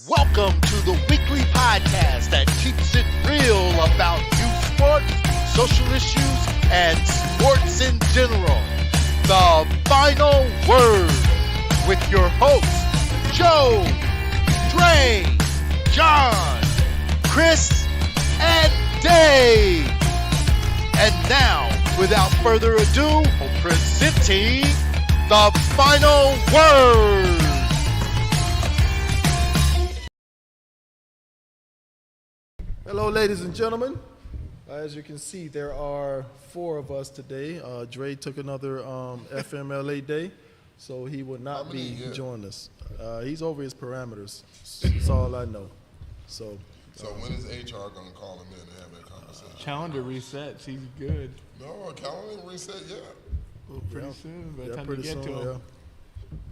Welcome to the weekly podcast that keeps it real about youth sports, social issues, and sports in general. The Final Word with your hosts, Joe, Dre, John, Chris, and Dave. And now, without further ado, presenting the Final Word. Hello, ladies and gentlemen. As you can see, there are 4 of us today. Dre took another FMLA day, so he will not be joining us. He's over his parameters. That's all I know. So when is HR going to call him in and have that conversation? Calendar resets. He's good. No, calendar didn't reset yet. Pretty soon, by the time we get to him.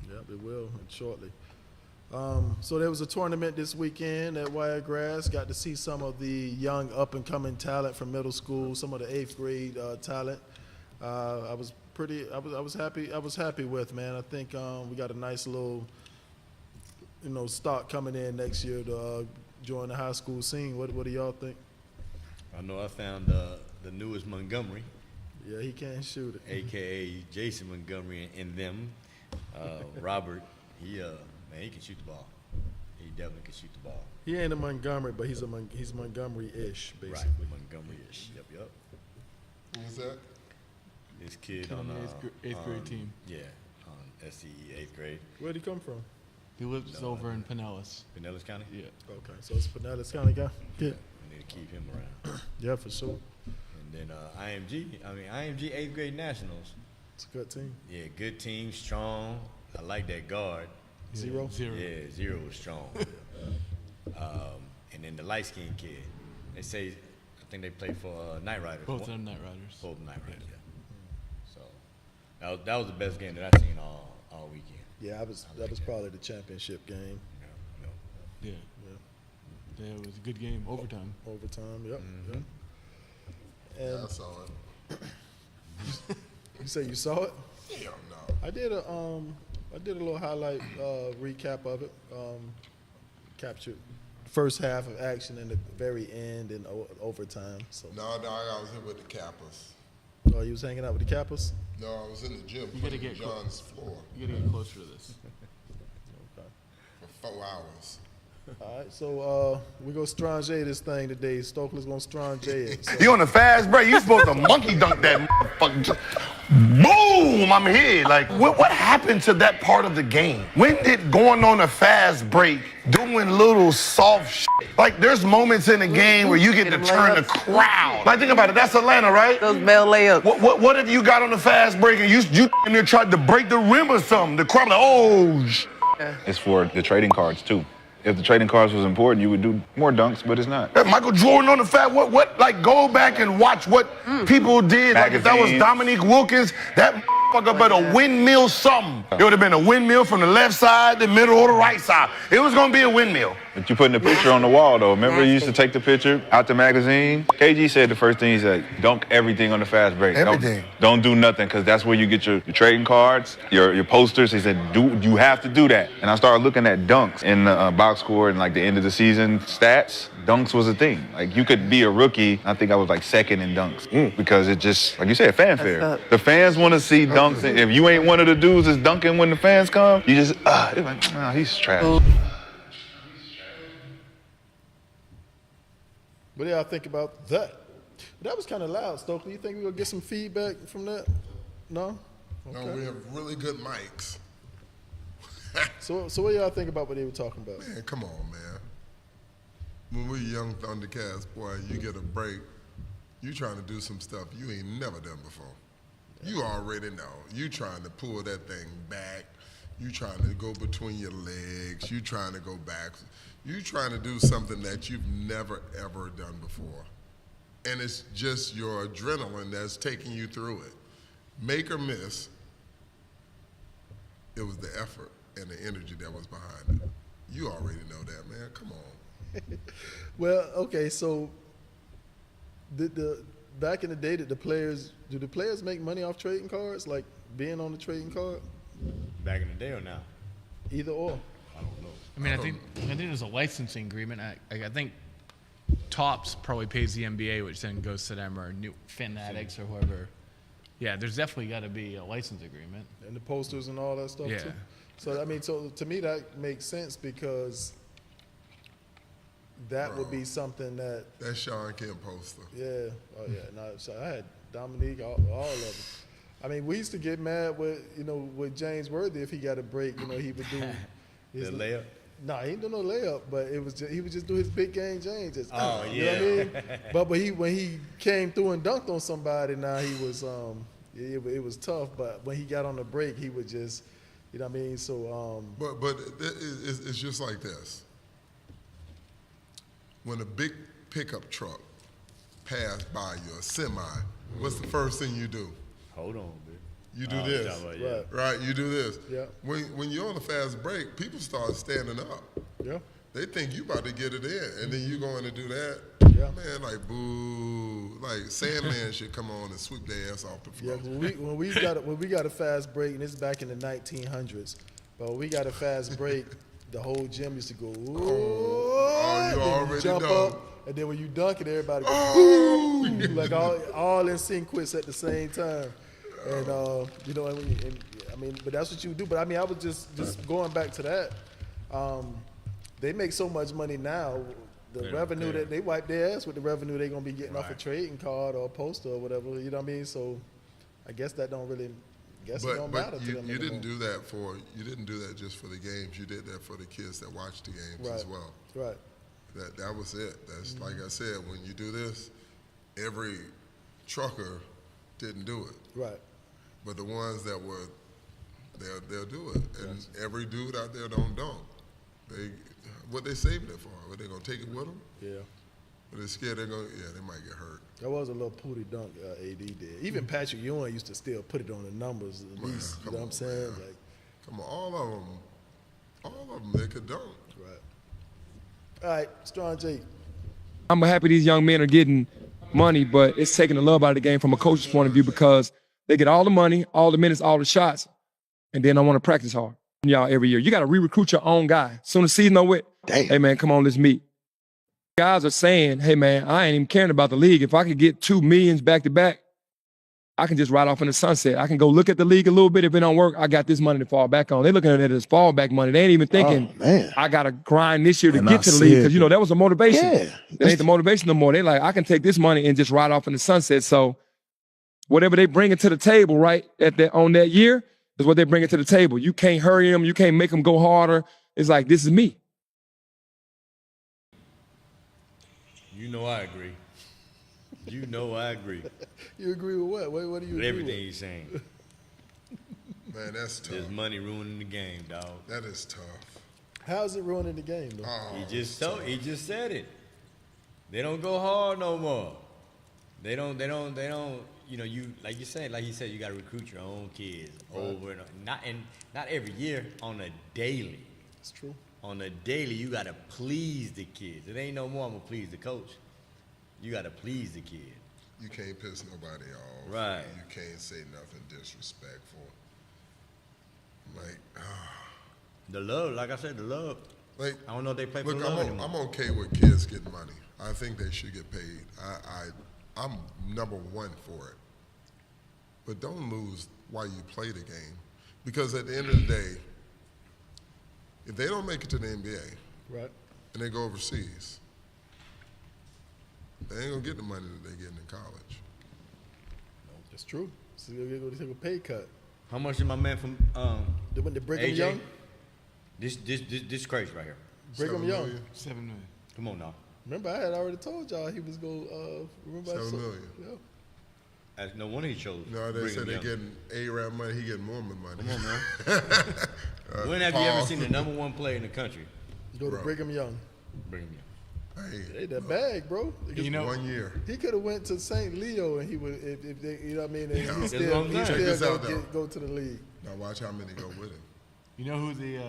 Yeah, it will shortly. So there was a tournament this weekend at Wiregrass. Got to see some of the young up-and-coming talent from middle school, some of the 8th grade talent. I was happy with, man. I think we got a nice little, stock coming in next year to join the high school scene. What do y'all think? I know I found the newest Montgomery. Yeah, he can't shoot it. AKA Jason Montgomery and them. Robert, he can shoot the ball. He definitely can shoot the ball. He ain't a Montgomery, but he's Montgomery-ish, basically. Right, Montgomery-ish. Yep. Who was that? This kid On on the 8th grade team. Yeah, on SCE 8th grade. Where'd he come from? He lives over in Pinellas. Pinellas County? Yeah. Okay, so it's Pinellas County guy? Yeah. We need to keep him around. Yeah, for sure. And then IMG 8th grade nationals. It's a good team. Yeah, good team, strong. I like that guard. Zero? Yeah, Zero was strong. And then the light-skinned kid. They say, I think they play for Knight Riders. Both of them Knight Riders. Both Knight Riders, yeah. So that was the best game that I've seen all weekend. Yeah, that was probably the championship game. Yeah. It was a good game. Overtime. Yep. Mm-hmm. Yep. Yeah, And I saw it. you say you saw it? Hell no. I did a little highlight recap of it. Captured first half of action and the very end and overtime. So. No, I was here with the Kappas. Oh, you was hanging out with the Kappas? No, I was in the gym You gotta putting get John's floor You gotta get closer to this. Okay. for 4 hours. All right, so we're going to strange this thing today. Stokely's going to strange it. So. You on the fast break, you supposed to monkey dunk that motherfucker. Boom, I'm here. Like, what happened to that part of the game? When did going on a fast break, doing little soft shit? Like, there's moments in the game where you get to turn the crowd. Like, think about it, that's Atlanta, right? Those bell layups. What if you got on the fast break and you in there tried to break the rim or something? The crowd like, oh, It's for the trading cards, too. If the trading cards was important, you would do more dunks, but it's not. Michael Jordan on the fat, like, go back and watch what people did. Like, if that was Dominique Wilkins, that motherfucker better windmill something. It would have been a windmill from the left side, the middle, or the right side. It was going to be a windmill. But you putting the picture on the wall, though. Remember you used to take the picture out the magazine? KG said the first thing he said, dunk everything on the fast break. Everything. Don't do nothing, because that's where you get your trading cards, your posters. He said, you have to do that. And I started looking at dunks in the box score and, like, the end of the season stats. Dunks was a thing. Like, you could be a rookie. I think I was, like, second in dunks. Because it just, like you said, fanfare. The fans want to see dunks. And if you ain't one of the dudes that's dunking when the fans come, you just, it's like, nah, he's trash. What do y'all think about that? That was kind of loud, Stokely. You think we're going to get some feedback from that? No? Okay. No, we have really good mics. So what y'all think about what they were talking about? Man, come on, man. When we young Thundercats, boy, you get a break. You trying to do some stuff you ain't never done before. You already know. You trying to pull that thing back. You trying to go between your legs. You trying to go back. You trying to do something that you've never, ever done before. And it's just your adrenaline that's taking you through it. Make or miss, it was the effort and the energy that was behind it. You already know that, man. Come on. Well, okay, so the back in the day, do the players make money off trading cards, like being on the trading card? Back in the day or now? Either or. I don't know. I mean, I think there's a licensing agreement. I think Topps probably pays the NBA, which then goes to them, or New Fanatics or whoever. Yeah, there's definitely got to be a license agreement. And the posters and all that stuff Yeah. too. So I mean, so to me that makes sense because that would be something that. That's Sean Kemp poster. Yeah. Oh yeah. No, so I had Dominique, all of them. I mean, we used to get mad with James Worthy if he got a break. He would do The layup? No, he didn't do no layup, but he would just do his big game James. Just, Oh, you know what I yeah. mean? But when he came through and dunked on somebody, now he was it was tough. But when he got on the break, he would just, you know what I mean? So But it's just like this. When a big pickup truck passed by you, a semi, what's the first thing you do? Hold on, bitch. You do this, right. right? You do this. Yeah. When you're on a fast break, people start standing up. yeah. They think you about to get it in, and then you going to do that. Yeah. Man, like boo, like Sandman should come on and sweep their ass off the Yeah, floor. when we got a fast break, and this is back in the 1900s, but when we got a fast break, the whole gym used to go, ooh, you then already jump know. up, and then when you dunk it, everybody goes, ooh, like all in sync quits at the same time, and I mean, but that's what you do. But I mean, I was just going back to that. They make so much money now. The revenue that they wipe their ass with the revenue they're gonna be getting off a trading card or a poster or whatever. You know what I mean? So I guess that don't really. It don't matter to them you didn't anymore. you didn't do that just for the games. You did that for the kids that watch the games as well. Right. That was it. That's like I said. When you do this, every trucker didn't do it, Right. but the ones that were, they'll do it. And every dude out there don't dunk. What they saving it for? Are they gonna take it with them? Yeah. But they're scared they might get hurt. That was a little pooty dunk AD did. Even Patrick Ewing used to still put it on the numbers at least. You come know what I'm on, saying? man. Like, Come on, all of them, they could dunk. right. All right, Strong J. I'm happy these young men are getting money, but it's taking the love out of the game from a coach's point of view because they get all the money, all the minutes, all the shots, and then I want to practice hard. Y'all every year. You got to re-recruit your own guy. Soon as the season over with, hey, man, come on, let's meet. Guys are saying, hey, man, I ain't even caring about the league. If I could get $2 million back-to-back, I can just ride off in the sunset. I can go look at the league a little bit. If it don't work, I got this money to fall back on. They're looking at it as fallback money. They ain't even thinking, I got to grind this year to get to the league because, that was a motivation. Yeah. It ain't the motivation no more. They like, I can take this money and just ride off in the sunset. So whatever they bring it to the table, right, on that year is what they bring it to the table. You can't hurry them. You can't make them go harder. It's like, this is me. You know I agree. You know I agree. You agree with what? What do you With agree everything with? he's saying. Man, that's tough. There's money ruining the game, dog. That is tough. How's it ruining the game, though? Oh, He just said it. They don't go hard no more. They don't, you like he said, you gotta recruit your own kids over and over. Not every year, on a daily. It's true. On a daily, you gotta please the kids. It ain't no more I'm gonna please the coach. You gotta please the kid. You can't piss nobody off. Right. You can't say nothing disrespectful. Like, The love, like I said, the love. like I don't know if they play for look, love anymore. I'm okay with kids getting money. I think they should get paid. I'm number one for it. But don't lose while you play the game. Because at the end of the day, if they don't make it to the NBA Right. and they go overseas, they ain't gonna get the money that they're getting in college. That's true. So you're going to take a pay cut. How much did my man from When the Brigham AJ? Young? This crazy right here. Brigham 7 Young. million? 7 million. Come on now. Remember, I had already told y'all he was going to, remember I 7 said- million. Yeah. That's no wonder he chose. No, they said Brigham they're Young. getting A-Rap money. He getting Mormon money. Come on, man. When have you ever seen the #1 player in the country? Go to Bro. Brigham Young. Brigham Young. Hey, that bag, bro. You know, 1 year. He could have went to St. Leo and he would, if they, you know what I mean, and he That's what still, I'm he saying. Check still this out, though. go to the league. Now watch how many go with him. you know who the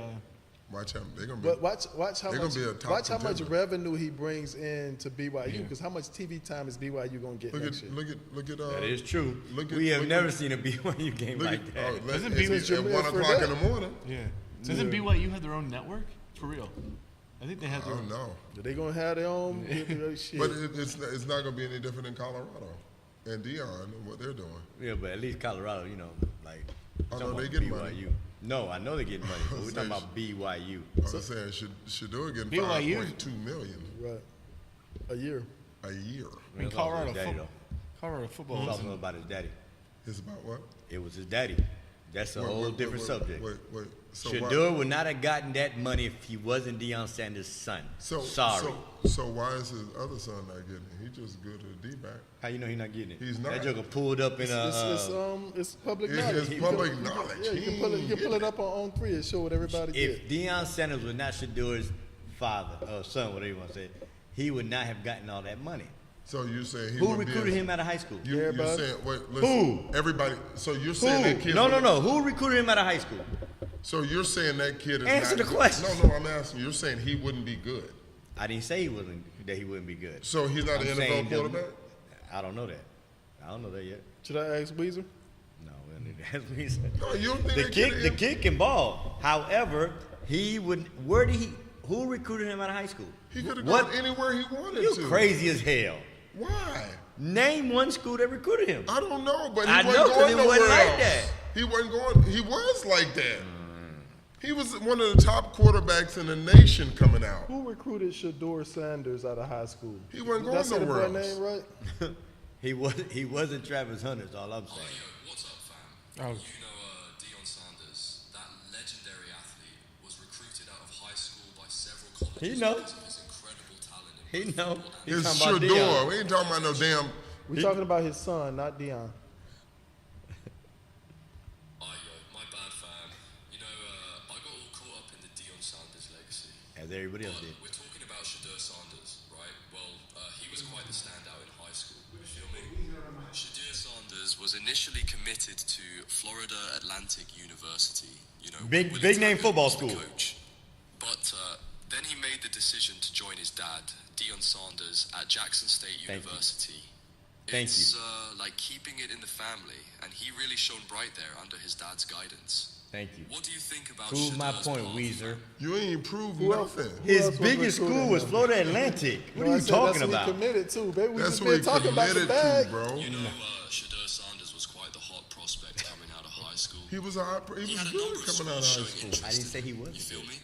Watch how they're gonna be. But watch how They're much gonna be a top watch how much contender. revenue he brings in to BYU because how much TV time is BYU gonna get Look next year? at. That is true. Look at- We have look never at- seen a BYU game Look like at, that. Doesn't it's at Jameer 1 o'clock Fredette. in the morning. doesn't BYU have their own network? For real. I think they have I their don't own. know, They gonna have their own shit. but it's not gonna be any different in Colorado and Dion and what they're doing. Yeah, but at least Colorado, you know, like. Oh, talking no, they about getting BYU. money. No, I know they're getting money, but we're talking about BYU. I was saying Shador getting BYU 5.2 million Right. A year. a year. I mean, It's also Colorado, his daddy, Colorado though. football It's isn't. also about his daddy. It's about what? It was his daddy. That's a whole different subject. Wait. So Shador would not have gotten that money if he wasn't Deion Sanders' son. Sorry. So why is his other son not getting it? He just good at the D-back. How you know he's not getting it? He's not. That joker pulled up in It's public It knowledge. is You public can- knowledge. Yeah, you can pull it up on 3 and show what everybody If did. Deion Sanders was not Shador's father or son, whatever you want to say, he would not have gotten all that money. So you're saying he Who would be recruited him out of high school? You're Everybody? saying wait, listen. Everybody. So you're saying that kid? No. Who recruited him out of high school? So you're saying that kid is Answer not the good? question. No, I'm asking. You're saying he wouldn't be good. I didn't say he wouldn't be good. So he's not I'm an saying NFL the- quarterback. I don't know that. I don't know that yet. Should I ask Weezer? No, we don't need to ask me. Son. No, you don't think The that kid can ball. However, he would. Where did he? Who recruited him out of high school? He could have What? gone anywhere he wanted You to. crazy as hell. Why? Name one school that recruited him. I don't know, but he I wasn't know, 'cause going it nowhere wasn't like else. that. He wasn't going. He was like that. He was one of the top quarterbacks in the nation coming out. Who recruited Shador Sanders out of high school? He wasn't Did I going say the nowhere boy else. name right? He wasn't Travis Hunter. Is all I'm saying. What's up, fam? Oh. You know Deion Sanders, that legendary athlete, was recruited out of high school by several colleges He know. because of his incredible talent in He both know. football He's It's talking about Shador. Deion. We ain't talking about no damn. We're talking about his son, not Dion. my bad, fam. You know, I got all caught up in the Deion Sanders legacy. As everybody else did. We're talking about Shador Sanders, right? Well, he was quite the standout in high school. You feel me? Shador Sanders was initially committed to Florida Atlantic University. You know, Big Willie name Taggart football was the school. Coach. But then he made the decision to join his dad, Deion Sanders, at Jackson State Thank you. University. Thank It's you. like keeping it in the family, and he really shone bright there under his dad's guidance. Thank you. What do you think about Prove my Shador's point, path? Weezer. You ain't proved Who else? nothing. Who His else was biggest recruiting school was him? Florida Atlantic. What No, are I you said talking that's about? What he committed to, baby. We That's just what he been talking about the committed bag. to, bro. You know, Shador Sanders was quite the hot prospect coming out of high school. He was He had a good number of coming out of high schools showing school. interest I didn't say he in him, wasn't You feel good. me?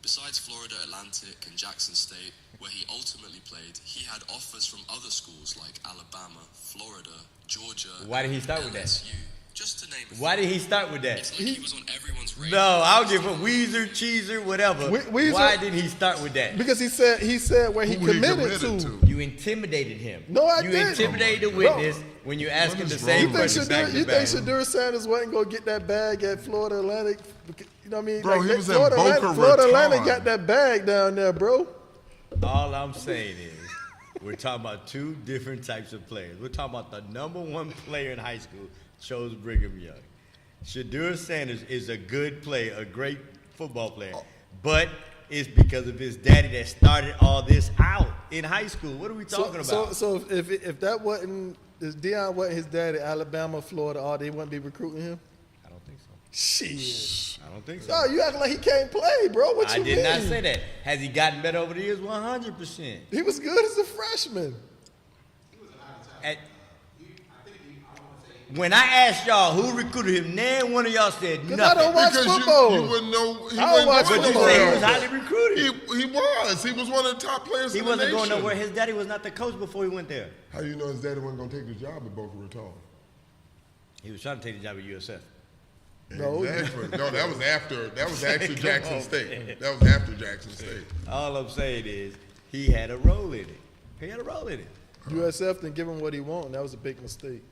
Besides Florida Atlantic and Jackson State, where he ultimately played, he had offers from other schools like Alabama, Florida, Georgia. Why did he and start with that? LSU, just to name a Why few. did he start with that? It's like he was on everyone's radar. No, I'll give him Weezer, Cheezer, whatever. Weezer- Why did he start with that? Because he said where he Who he committed committed to. You intimidated him. No, I You didn't. intimidated the Oh, my witness God. when you asked him What the is same wrong You with question back think to back. Shador Sanders wasn't gonna get that bag at Florida Atlantic? You know what I mean? Bro, he was in Florida Boca Atlantic, Florida Atlantic Raton. got that bag down there, bro. All I'm saying is, we're talking about two different types of players. We're talking about the number one player in high school chose Brigham Young. Shador Sanders is a good player, a great football player, but it's because of his daddy that started all this out in high school. What are we talking about? So if that wasn't, if Deion wasn't his daddy, Alabama, Florida, all they wouldn't be recruiting him. I don't think so. Shit. I don't think so. No, you acting like he can't play, bro. What I you did mean? not say that. Has he gotten better over the years? 100%. He was good as a freshman. At- when I asked y'all who recruited him, none one of y'all said Because nothing. I don't watch Because football. you wouldn't know. He I don't wasn't watch going But you football. say he nowhere was else. highly recruited. He was. He was one of the top players He in the wasn't nation. going nowhere. His daddy was not the coach before he went there. How you know his daddy wasn't going to take the job at Boca Raton? He was trying to take the job at USF. No. Exactly. No, that was after. That was actually Jackson State. That was after Jackson State. All I'm saying is he had a role in it. He had a role in it. USF didn't give him what he wanted. That was a big mistake.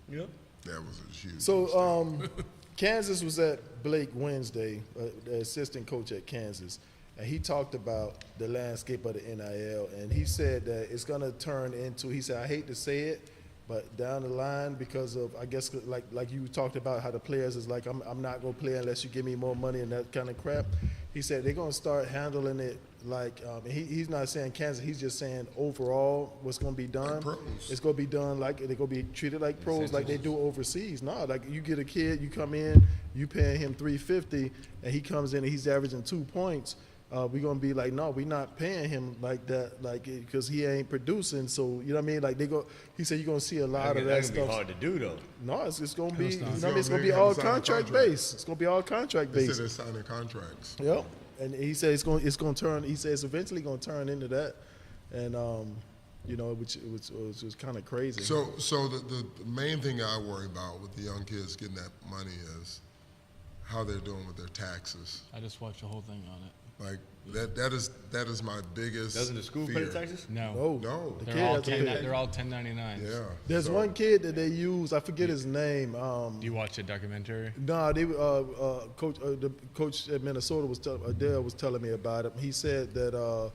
Yep. That was a huge. So Kansas was at Blake Wednesday, the assistant coach at Kansas, and he talked about the landscape of the NIL, and he said that it's going to turn into, he said, I hate to say it, but down the line, because of, I guess, like you talked about how the players is like, I'm not going to play unless you give me more money and that kind of crap. He said they're going to start handling it like, he's not saying Kansas, he's just saying overall what's going to be done. Like pros. It's going to be done like, they're going to be treated like pros like they do overseas. No, like you get a kid, you come in, you paying him $350, and he comes in and he's averaging 2 points. We're gonna be like, no, we're not paying him like that, like because he ain't producing. So you know what I mean? Like he said, you're gonna see a lot of that That's stuff. gonna be hard to do though. No, it's gonna be, you know It's what I mean? It's gonna gonna be be all signing contract contracts. based. It's gonna be all contract They said based. they're signing contracts. Yep. And he said it's gonna turn. He said it's eventually gonna turn into that, and you know, which was kind of crazy. So the main thing I worry about with the young kids getting that money is how they're doing with their taxes. I just watched the whole thing on it. Like that is my biggest. Doesn't the school fear. pay taxes? No. No. The They're kid all, has to pay. they're all 1099s. Yeah. There's So- one kid that they use. I forget his name. Do you watch a documentary? No, they the coach at Minnesota Adele was telling me about it. He said that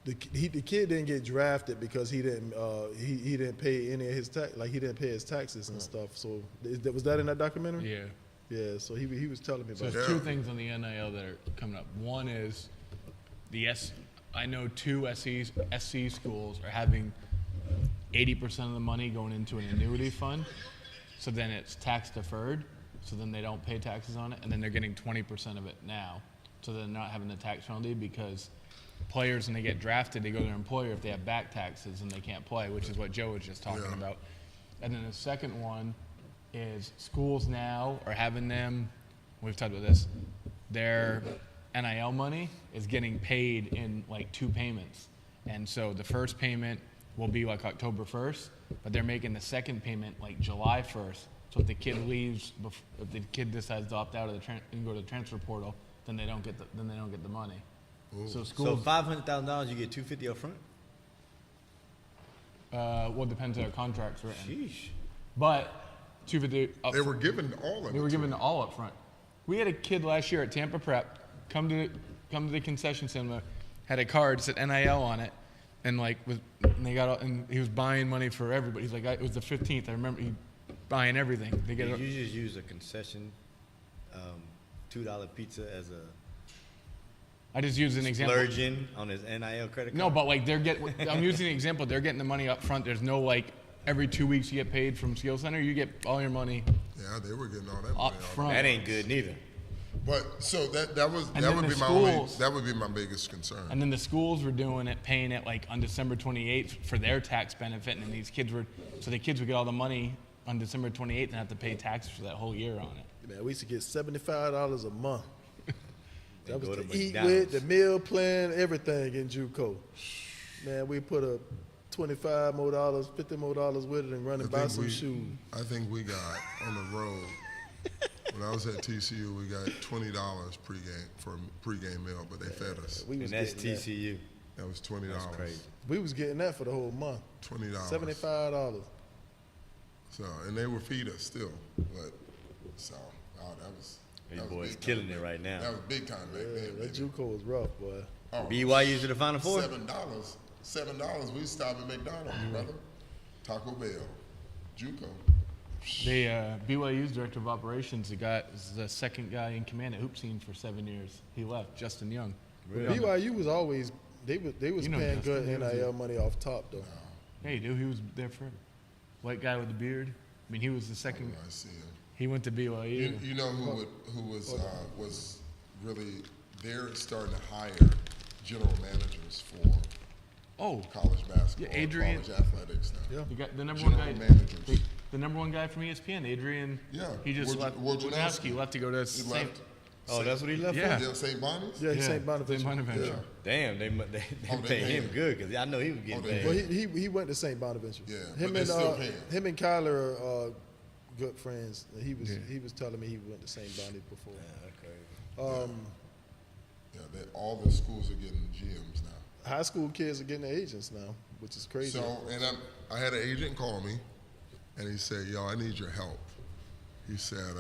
the kid didn't get drafted because he didn't pay any of his tax, like he didn't pay his taxes and stuff. So was that in that documentary? Yeah. Yeah. So he was telling me So about there's it. two things on the NIL that are coming up. One is I know two SC schools are having 80% of the money going into an annuity fund. So then it's tax deferred. So then they don't pay taxes on it. And then they're getting 20% of it now. So they're not having the tax penalty because players, when they get drafted, they go to their employer if they have back taxes and they can't play, which is what Joe was just talking about. And then the second one is schools now are having them, we've talked about this, their NIL money is getting paid in like 2 payments. And so the first payment will be like October 1st, but they're making the second payment like July 1st. So if the kid leaves, if the kid decides to opt out of and go to the transfer portal, then they don't get the money. So So schools, $500,000, you get $250 up front. well, it depends on their contracts written. Sheesh. But 250 up They were given all of it. They were to given them. it all up front. We had a kid last year at Tampa Prep come to the concession cinema, had a card said NIL on it, and and he was buying money for everybody. He's like, it was the 15th. I remember he buying everything. They get Did you just use a concession $2 pizza as a I just used an example. splurging on his NIL credit card? No, but like I'm using an example. They're getting the money up front. There's no like every 2 weeks you get paid from Skill Center. You get all your money Yeah, they were getting all that money up front. That ain't good neither. But so that And would then be the my only schools- that would be my biggest concern. And then the schools were doing it, paying it like on December 28th for their tax benefit, and these kids so the kids would get all the money on December 28th and have to pay taxes for that whole year on it. Man, we used to get $75 a month. That was go to to eat McDonald's. with, the meal plan, everything in JUCO. Man, we put a $25 more, $50 more with it and run and buy some shoes. I think we got on the road. When I was at TCU, we got $20 pregame for a pregame meal, but they fed us. We was And that's getting that. TCU. That was $20. That's crazy. We was getting that for the whole month. $20. $75. So, and they would feed us still, but that was. You that was boys big killing time. it right now. That was big time back then. That baby. JUCO was rough, boy. Oh, BYU to the Final Four? $7. We stopped at McDonald's, brother. Taco Bell, JUCO. They BYU's director of operations, is the second guy in command at Hoop Scene for 7 years. He left, Justin Young. BYU was always they was You know paying Justin, good he was NIL money off top though. Hey, dude, he was there forever. White guy with the beard. I mean, he was the second. I see him. He went to BYU. You know who was really they're starting to hire general managers for college basketball, Adrian. college athletics now. Yeah. You got the number General one guy. managers. The number one guy from ESPN, Adrian. Yeah. He just left. Wojnarowski. Left to go to He St. left. Oh, that's what he left Yeah. for? St. Bonnie's? Yeah, St. Bonaventure. St. Bonaventure. Damn, they Oh, they paid him paid. good because I know he was getting they paid. Well, he went to St. Bonaventure. Yeah, Him but they and still pay him. him and Kyler are good friends. He was telling me he went to St. Bonnie before. Okay. All the schools are getting GMs now. High school kids are getting agents now, which is crazy. So, and I had an agent call me, and he said, "Yo, I need your help." He said,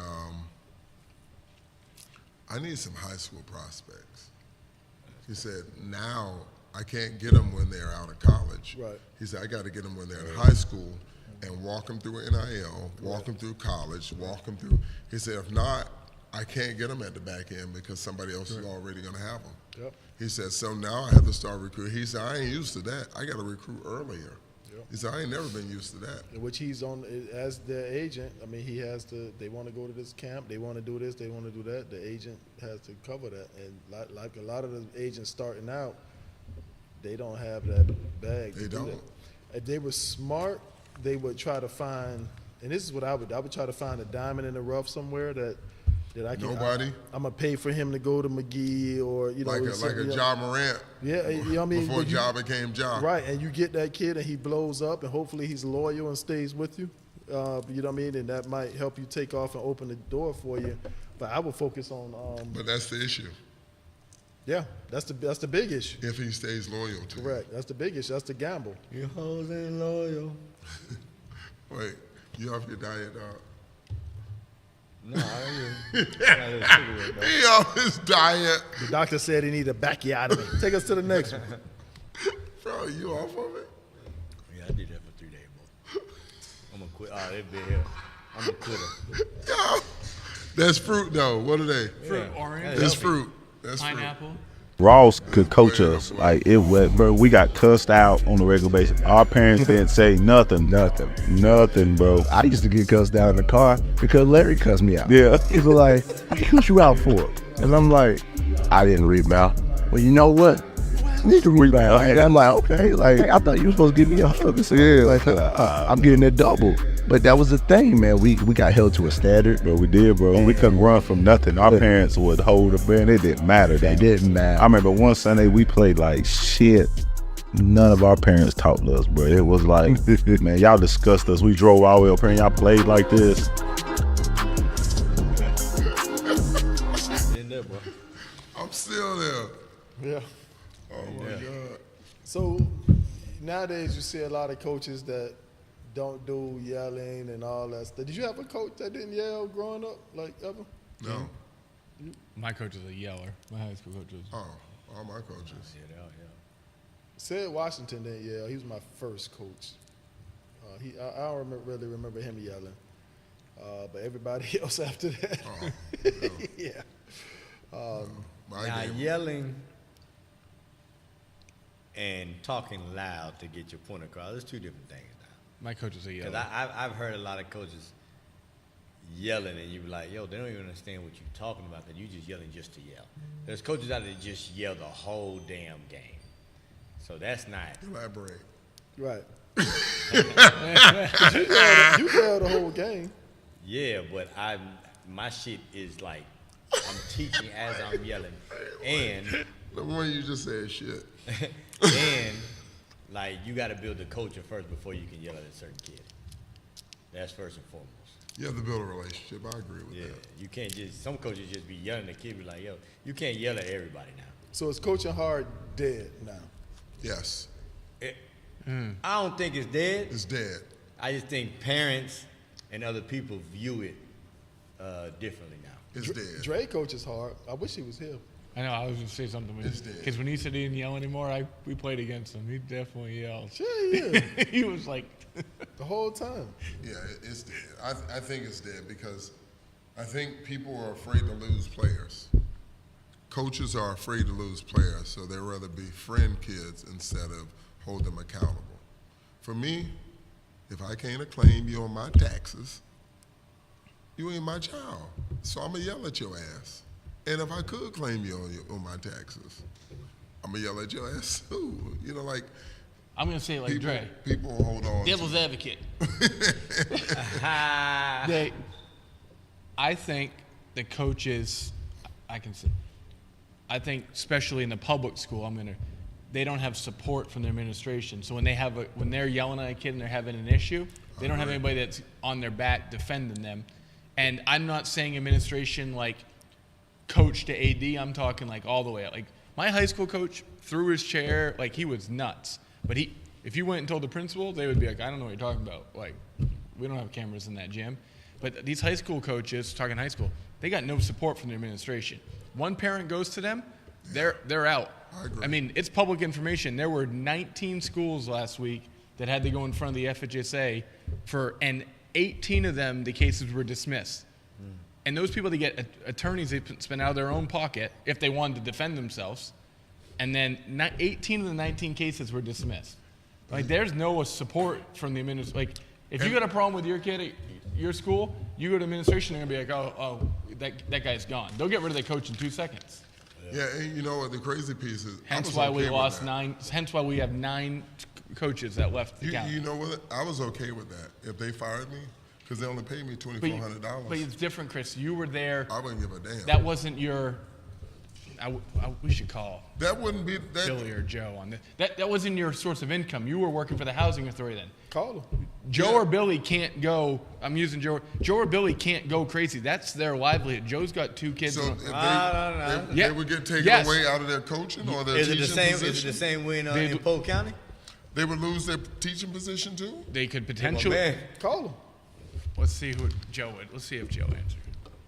"I need some high school prospects." He said, "Now I can't get them when they're out of college." Right. He said, "I got to get them when they're in high school and walk them through NIL, walk them through college, walk them through." He said, "If not, I can't get them at the back end because somebody else is already going to have them." Yep. He said, "So now I have to start recruiting." He said, "I ain't used to that. I got to recruit earlier." Yep. He said, "I ain't never been used to that." Which he's on as their agent. I mean, he has to. They want to go to this camp. They want to do this. They want to do that. The agent has to cover that. And like a lot of the agents starting out, they don't have that bag. They to do don't. that. If they were smart, they would try to find. And this is what I would. I would try to find a diamond in the rough somewhere that I can. Nobody? I'm gonna pay for him to go to McGee or Like a Ja Morant. Yeah, you know what I mean. Before But you- Ja became Ja. Right, and you get that kid and he blows up, and hopefully he's loyal and stays with you. You know what I mean? And that might help you take off and open the door for you. But I would focus on. But that's the issue. Yeah, that's the big issue. If he stays loyal to you. Correct. That's the big issue. That's the gamble. Your hoes ain't loyal. Wait, you off your diet, dog? No, I ain't. He off his diet. The doctor said he need a backiotomy. Take us to the next one. Bro, you off of it? Yeah, I did that for 3 days, boy. I'm gonna quit. Oh, they been here. I'm a quitter. Yo, that's fruit though. What are they? Fruit, orange, That's fruit. That's pineapple. Ross could coach us like it was, bro. We got cussed out on a regular basis. Our parents didn't say nothing, bro. I used to get cussed out in the car because Larry cussed me out. Yeah. He was like, "What he cuss you out for?" And I'm like, "I didn't read mouth." Well, you know what? You need to read mouth. And I'm like, okay, like I thought you were supposed to give me a hug. So, yeah, like I'm getting it double. But that was the thing, man. We got held to a standard. Bro, we did, bro. We couldn't run from nothing. Our parents would hold the band. It didn't matter. They didn't matter. I remember one Sunday we played like shit. None of our parents taught us, bro. It was like, man, y'all discussed us. We drove all the way up here and y'all played like this. In there, bro. I'm still there. Yeah. Oh my God. So nowadays you see a lot of coaches that don't do yelling and all that stuff. Did you have a coach that didn't yell growing up, like ever? No. My coach is a yeller. My high school coach was. Oh, all my coaches. Yeah. Sid Washington didn't yell. He was my first coach. I don't really remember him yelling, but everybody else after that. Oh, no. Yeah. My Now game. yelling and talking loud to get your point across, there's two different things now. My coach is a yeller. Because I've heard a lot of coaches yelling and you be like, yo, they don't even understand what you're talking about because you just yelling just to yell. There's coaches out there that just yell the whole damn game. So that's not. Elaborate. Right. you yelled the whole game. Yeah, but my shit is like, I'm teaching as I'm yelling. And The one you just said shit. and like you got to build the culture first before you can yell at a certain kid. That's first and foremost. You have to build a relationship. I agree with Yeah, that. you can't just, some coaches just be yelling at the kid, be like, yo, you can't yell at everybody now. So is coaching hard dead now? Yes, I don't think it's dead. it's dead. I just think parents and other people view it differently now. It's dead. Dre coaches hard. I wish he was here. I know. I was gonna say something It's dead. because when he said he didn't yell anymore, we played against him. He definitely yelled. Sure he is. He was like, The whole time. Yeah, it's dead. I think it's dead because I think people are afraid to lose players. Coaches are afraid to lose players, so they rather befriend kids instead of hold them accountable. For me, if I can't acclaim you on my taxes, you ain't my child. So I'm going to yell at your ass. And if I could claim you on my taxes, I'm going to yell at your ass too. You know, like, I'm gonna say it like Dre, people will hold on. devil's advocate. I think the coaches, I think especially in the public school, they don't have support from their administration. So when they're yelling at a kid and they're having an issue, they don't have anybody that's on their back defending them. And I'm not saying administration like coach to AD. I'm talking like all the way. Like my high school coach threw his chair, like he was nuts. But if you went and told the principal, they would be like, I don't know what you're talking about. Like, we don't have cameras in that gym. But these high school coaches, talking high school, they got no support from the administration. One parent goes to them, they're out. I agree. I mean, it's public information. There were 19 schools last week that had to go in front of the FHSA and 18 of them, the cases were dismissed. And those people, they get attorneys they spend out of their own pocket if they wanted to defend themselves. And then 18 of the 19 cases were dismissed. Like, there's no support from the administration. Like, if you got a problem with your kid at your school, you go to administration, they're going to be like, oh, that guy's gone. They'll get rid of the coach in 2 seconds. Yeah, and you know what the crazy piece is? Hence why we lost 9. Hence why we have 9 coaches that left the county. You know what? I was okay with that if they fired me, because they only paid me $2,400. But it's different, Chris. You were there. I wouldn't give a damn. That wasn't your. We should call That wouldn't be that. Billy or Joe on this. That wasn't your source of income. You were working for the housing authority then. Call them. Joe or Billy can't go. I'm using Joe. Joe or Billy can't go crazy. That's their livelihood. Joe's got 2 kids. So if Yeah. they would get taken Yes. away out of their coaching or their Is it teaching the same? position, Is it the same way in Polk County? they would lose their teaching position too? They could potentially. Man, Call them. Let's see who Joe would. Let's see if Joe answers.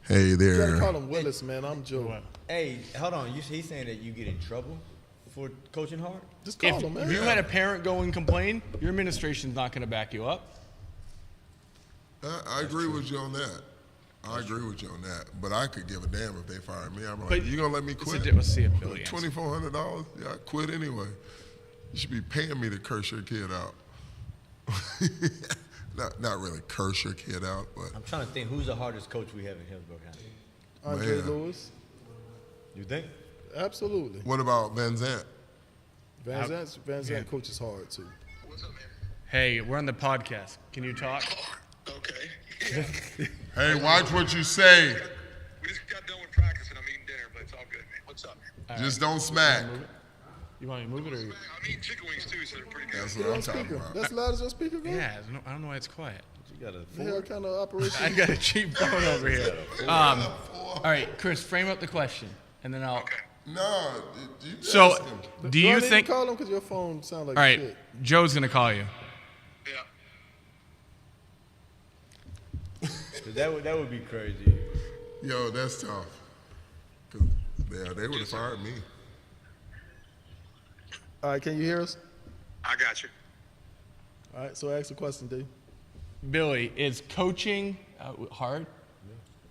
Hey You gotta there. call him Willis, man. I'm Joe. hey, hold on. He's saying that you get in trouble for coaching hard? Just call him, If man. you had a parent go and complain, your administration's not going to back you up. I agree with you on that. I agree with you on that. But I could give a damn if they fired me. I'm But like, you gonna let me quit? Let's see if Billy answers. $2,400? Yeah, I quit anyway. You should be paying me to curse your kid out. Not really curse your kid out, but I'm trying to think who's the hardest coach we have in Hillsborough County. Andre Man. Lewis. You think? Absolutely. what about Van Zant? Van Zandt coaches hard too. Hey, we're on the podcast. Can you talk? Okay. Hey, watch what you say. We just got done with practice and I'm eating dinner, but it's all good, man. What's up, man? Just don't smack. You want me to move it or? I'm eating chicken wings too, so they're pretty good. That's Get what on I'm talking speaker. about. That's loud as your speaker, bro. Yeah, I don't know why it's quiet. You got a The hell kind of operation? I got a cheap phone over here. All right, Chris, frame up the question, and then I'll. No, you So, ask him. do you I need think? to call him because your phone sounds like All right, shit. Joe's gonna call you. Yeah. that would be crazy. Yo, that's tough. 'Cause they would have fired me. All right, can you hear us? I got you. All right, so ask the question, D. Billy, is coaching hard?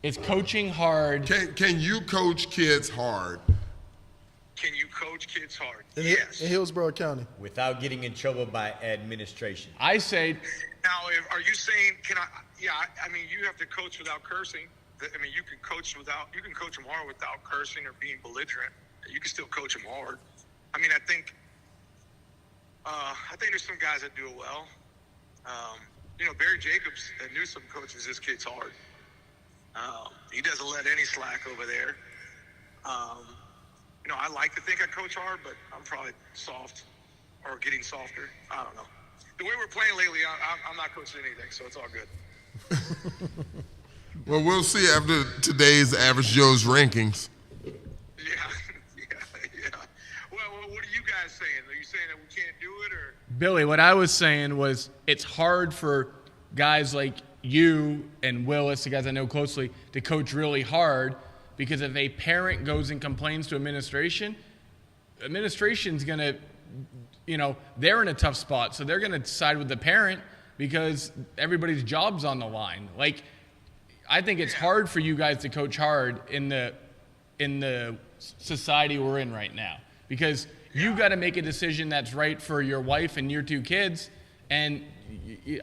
Is coaching hard? Can you coach kids hard? Can you coach kids hard? In Yes. Hillsborough County. Without getting in trouble by administration. I say, Now, are you saying, can I? Yeah, I mean, you have to coach without cursing. I mean, you can coach them hard without cursing or being belligerent. You can still coach them hard. I mean, I think there's some guys that do it well. Barry Jacobs at Newsom coaches his kids hard. He doesn't let any slack over there. I like to think I coach hard, but I'm probably soft or getting softer. I don't know. The way we're playing lately, I'm not coaching anything, so it's all good. Well, we'll see after today's Average Joe's rankings. Yeah. Well, what are you guys saying? Are you saying that we can't do it, or? Billy, what I was saying was it's hard for guys like you and Willis, the guys I know closely, to coach really hard because if a parent goes and complains to administration's going to, they're in a tough spot. So they're going to side with the parent because everybody's job's on the line. Like, I think it's hard for you guys to coach hard in the society we're in right now because you got to make a decision that's right for your wife and your 2 kids. And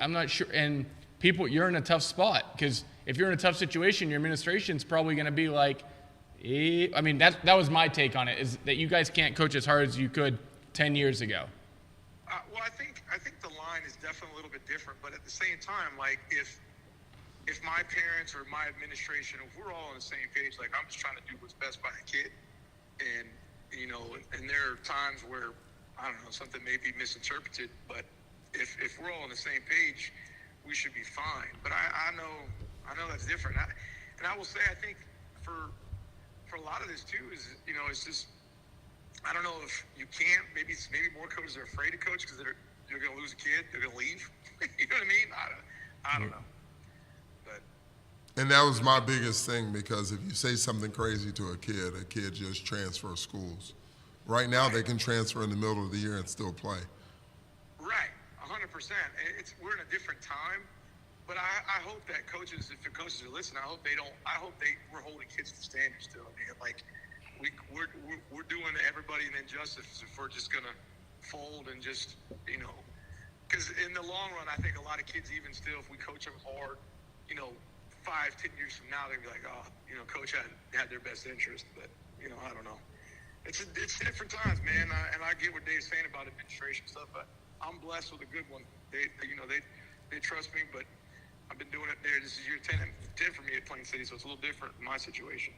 I'm not sure. And people, you're in a tough spot because if you're in a tough situation, your administration's probably going to be like, I mean, that was my take on it, is that you guys can't coach as hard as you could 10 years ago. Well, I think the line is definitely a little bit different, but at the same time, like if my parents or my administration, if we're all on the same page, like I'm just trying to do what's best by the kid, and and there are times where I don't know, something may be misinterpreted, but if we're all on the same page, we should be fine. But I know that's different. And I will say, I think for a lot of this too is, you know, it's just, I don't know if you can't, maybe more coaches are afraid to coach because they're going to lose a kid, they're going to leave. You know what I mean? I don't know. And that was my biggest thing, because if you say something crazy to a kid just transfers schools. Right now, they can transfer in the middle of the year and still play. Right, 100%. We're in a different time, but I hope that coaches, if the coaches are listening, I hope we're holding kids to standards still. I mean, like we're doing everybody an injustice if we're just gonna fold and just, you know, because in the long run, I think a lot of kids, even still, if we coach them hard, you know, 5-10 years from now, they'll be like, oh, you know, coach had their best interest, but, you know, I don't know. It's different times, man, and I get what Dave's saying about administration stuff, but I'm blessed with a good one. They trust me, but I've been doing it there. This is year 10 for me at Plain City, so it's a little different in my situation.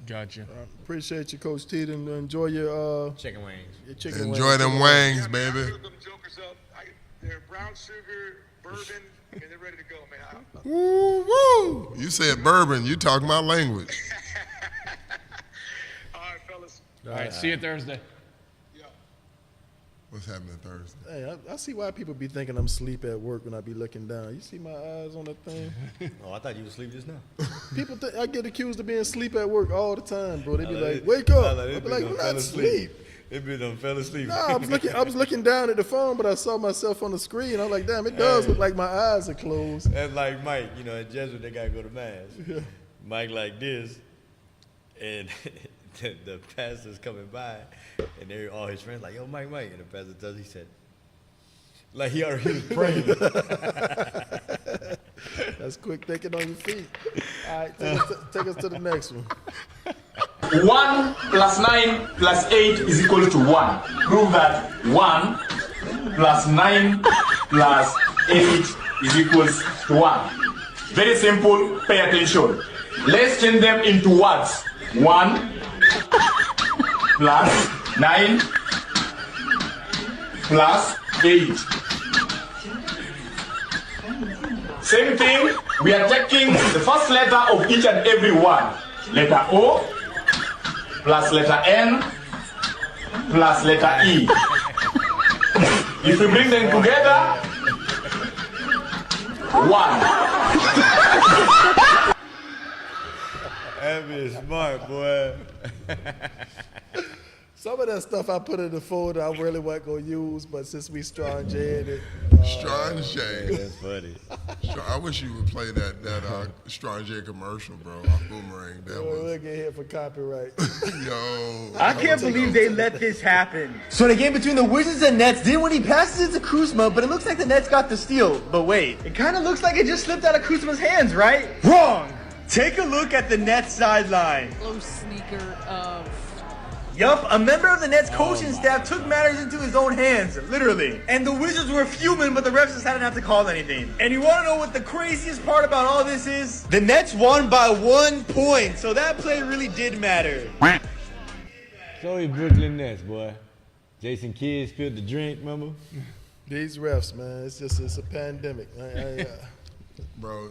Gotcha. Appreciate you, Coach T, and enjoy your chicken wings. Enjoy them wings, baby. I filled them jokers up. They're brown sugar, bourbon. I mean, they're ready to go, man. Woo, woo. You said bourbon. You talking about language. All right, fellas. All right, see you Thursday. Yeah. What's happening Thursday? Hey, I see why people be thinking I'm asleep at work when I be looking down. You see my eyes on that thing? Oh, I thought you were asleep just now. People think I get accused of being asleep at work all the time, bro. They be like, "Wake up!" I be like, "I'm not asleep." It be done fell asleep. No, I was looking down at the phone, but I saw myself on the screen. I'm like, damn, it does look like my eyes are closed. That's like Mike, you know, at Jesuit, they got to go to Mass. Yeah. Mike like this, and the pastor's coming by, and they're all his friends like, yo, Mike. And the pastor does, he said, like he was praying. That's quick thinking on your feet. All right, take us to the next one. 1 plus 9 plus 8 is equal to 1. Prove that 1 plus 9 plus 8 is equals to 1. Very simple, pay attention. Let's change them into words. 1 plus 9 plus 8. Same thing, we are taking the first letter of each and every word. Letter O plus letter N plus letter E. If we bring them together, 1. That be smart, boy. Some of that stuff I put in the folder I really wasn't going to use, but since we Strong J-ed it. Strong J. That's funny. I wish you would play that Strong J commercial, bro. Boomerang. That was. We'll get hit for copyright. Yo. I can't believe they let this happen. So the game between the Wizards and Nets did when he passes it to Kuzma, but it looks like the Nets got the steal. But wait, it kind of looks like it just slipped out of Kuzma's hands, right? Wrong! Take a look at the Nets sideline. Close sneaker of... Yup, a member of the Nets coaching staff took matters into his own hands, literally. And the Wizards were fuming, but the refs decided not to call anything. And you want to know what the craziest part about all this is? The Nets won by 1 point, so that play really did matter. So he Brooklyn Nets, boy. Jason Kidd spilled the drink, remember? These refs, man, it's a pandemic. Bro,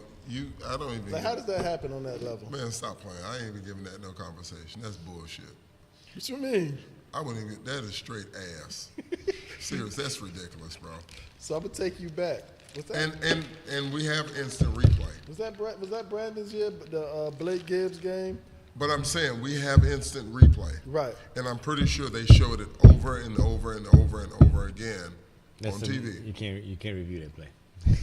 I don't even. Like, how does that happen on that level? Man, stop playing. I ain't even giving that no conversation. That's bullshit. What you mean? I wouldn't even. That is straight ass. Serious. That's ridiculous, bro. So I'm gonna take you back. Was that, and we have instant replay. Was that Brandon's year, the Blake Gibbs game? But I'm saying we have instant replay. Right. And I'm pretty sure they showed it over and over and over and over again on TV. You can't review that play.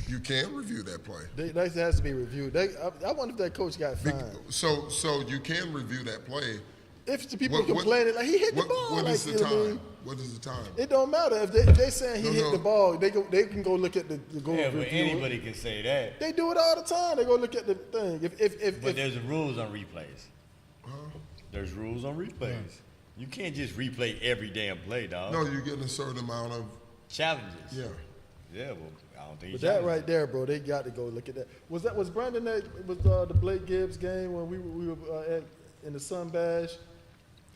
You can't review that play. That has to be reviewed. I wonder if that coach got fined. So you can review that play. If the people complaining, like he hit the ball. What is like, the time? I mean? What is the time? It don't matter if they saying he hit the ball. They can go look at the goal Yeah, review. but anybody can say that. They do it all the time. They go look at the thing. But there's rules on replays. There's rules on replays. You can't just replay every damn play, dog. No, you're getting a certain amount of challenges. Yeah. Yeah, well, I don't think. But that right there, bro, they got to go look at that. Was Brandon the Blake Gibbs game when we were in the Sun Bash?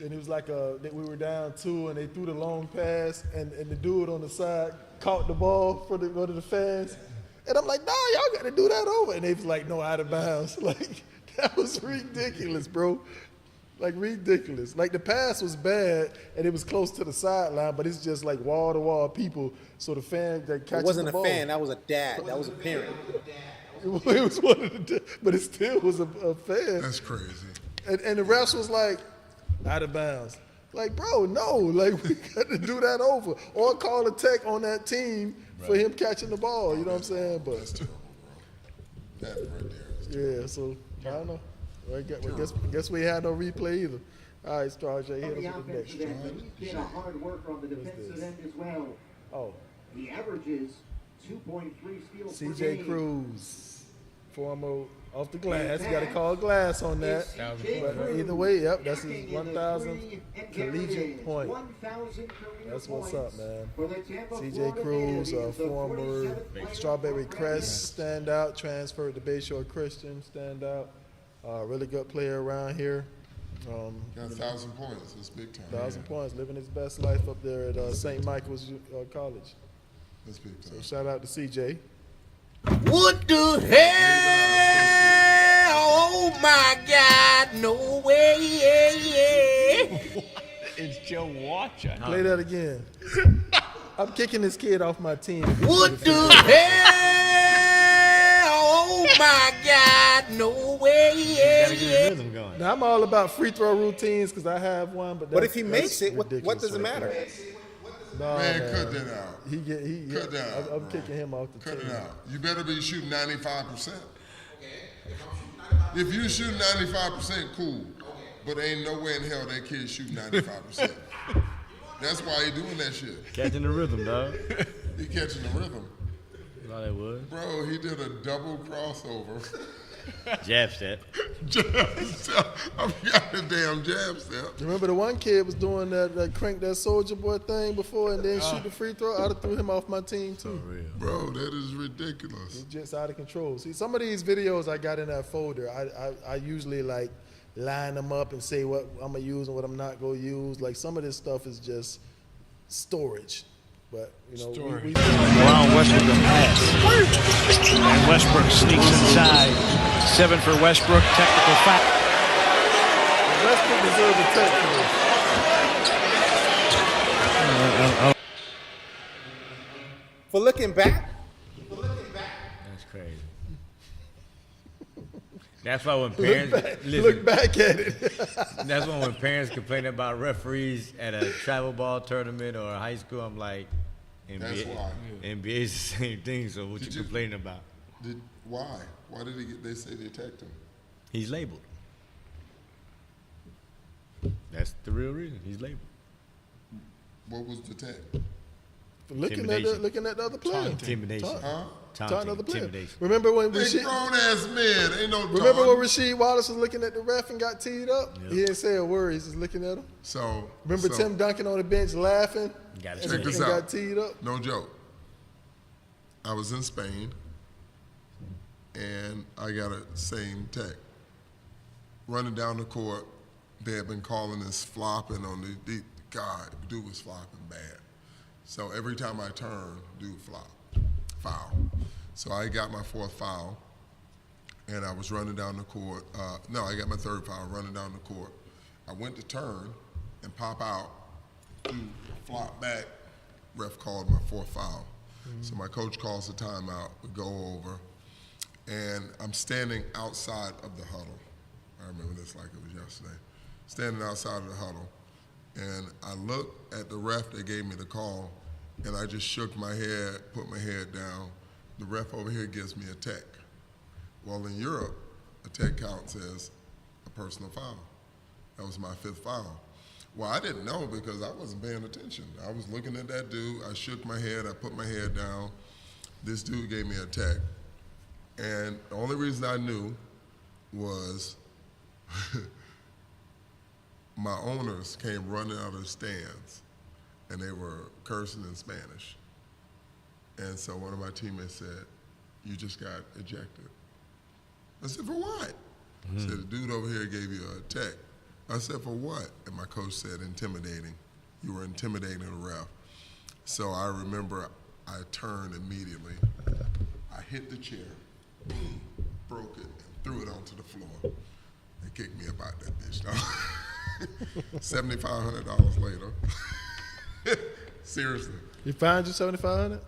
And it was like that we were down 2, and they threw the long pass, and the dude on the side caught the ball for one of the fans. And I'm like, nah, y'all got to do that over. And they was like, no, out of bounds. Like, that was ridiculous, bro. Like, ridiculous. Like, the pass was bad, and it was close to the sideline, but it's just like wall-to-wall people. So the fan that catches the ball. It wasn't a fan. That was a dad. That was a parent. It was one of the, but it still was a fan. That's crazy. And the refs was like, out of bounds. Like, bro, no. Like, we got to do that over. Or call a tech on that team for him catching the ball. You know what I'm saying? But that's terrible, bro. That right there. Yeah, so I don't know. Well, guess we had no replay either. All right, Straw J, hit us with the next. He's been a hard worker on the defensive end as well. Oh. He averages 2.3 steals per CJ game. Cruz, former off the glass. You got to call glass on that. But either way, yep, that's his 1,000th collegiate point. That's what's up, man. CJ Cruz, former Strawberry Crest standout, transferred to Bayshore Christian standout. Really good player around here. Got 1,000 points. That's big time. 1,000 points, living his best life up there at St. Michael's College. That's big time. So shout out to CJ. What the hell? Oh my God, no way. It's Joe Watcher. Play that again. I'm kicking this kid off my team. What the hell? Oh my God, no way. Now, I'm all about free throw routines because I have one. But if he makes it, what does it matter? No, man, cut that out. Cut that out. I'm kicking him off the team. Cut it out. You better be shooting 95%. If you shoot 95%, cool. But ain't no way in hell that kid shooting 95%. That's why he doing that shit. Catching the rhythm, dog. He catching the rhythm. Thought it was. Bro, he did a double crossover. Jab step. Jab step. I forgot the damn jab step. Remember the one kid was doing that crank that soldier boy thing before and then shoot the free throw? I'd have threw him off my team too. Bro, that is ridiculous. He's just out of control. See, some of these videos I got in that folder, I usually like line them up and say what I'm gonna use and what I'm not gonna use. Like some of this stuff is just storage. But, you know, we Brown Westbrook a pass. And Westbrook sneaks inside. 7 for Westbrook. Technical foul. Westbrook deserves a tech for this. For looking back? That's crazy. That's why when parents look back at it. That's why when parents complain about referees at a travel ball tournament or high school, I'm like, That's why. NBA's the same thing. So what you complaining about? Why? Why did they say they attacked him? He's labeled. That's the real reason. He's labeled. What was the tag? Looking at the other player. Intimidation. Taunting other player. Intimidation. Remember when They grown ass men. Ain't no Remember when taunting. Rasheed Wallace was looking at the ref and got teed up? He didn't say a word. He's just looking at him. So remember Tim Duncan on the bench laughing? Check this and out. got teed up? No joke. I was in Spain, and I got a same tech. Running down the court, they had been calling us flopping on the God, dude was flopping bad. So every time I turned, dude foul. So I got my 4th foul, and I was running down the court. No, I got my 3rd foul, running down the court. I went to turn and pop out, dude flop back. Ref called my 4th foul. So my coach calls the timeout. We go over, and I'm standing outside of the huddle. I remember this like it was yesterday. Standing outside of the huddle, and I looked at the ref that gave me the call, and I just shook my head, put my head down. The ref over here gives me a tech. Well, in Europe, a tech counts as a personal foul. That was my 5th foul. Well, I didn't know because I wasn't paying attention. I was looking at that dude. I shook my head. I put my head down. This dude gave me a tech. And the only reason I knew was my owners came running out of the stands, and they were cursing in Spanish. And so one of my teammates said, "You just got ejected." I said, "For what?" He said, "The dude over here gave you a tech." I said, for what? And my coach said, intimidating. You were intimidating the ref. So I remember I turned immediately. I hit the chair, boom, broke it, and threw it onto the floor. They kicked me about that bitch, dog. $7,500 later. Seriously. He fined you $7,500?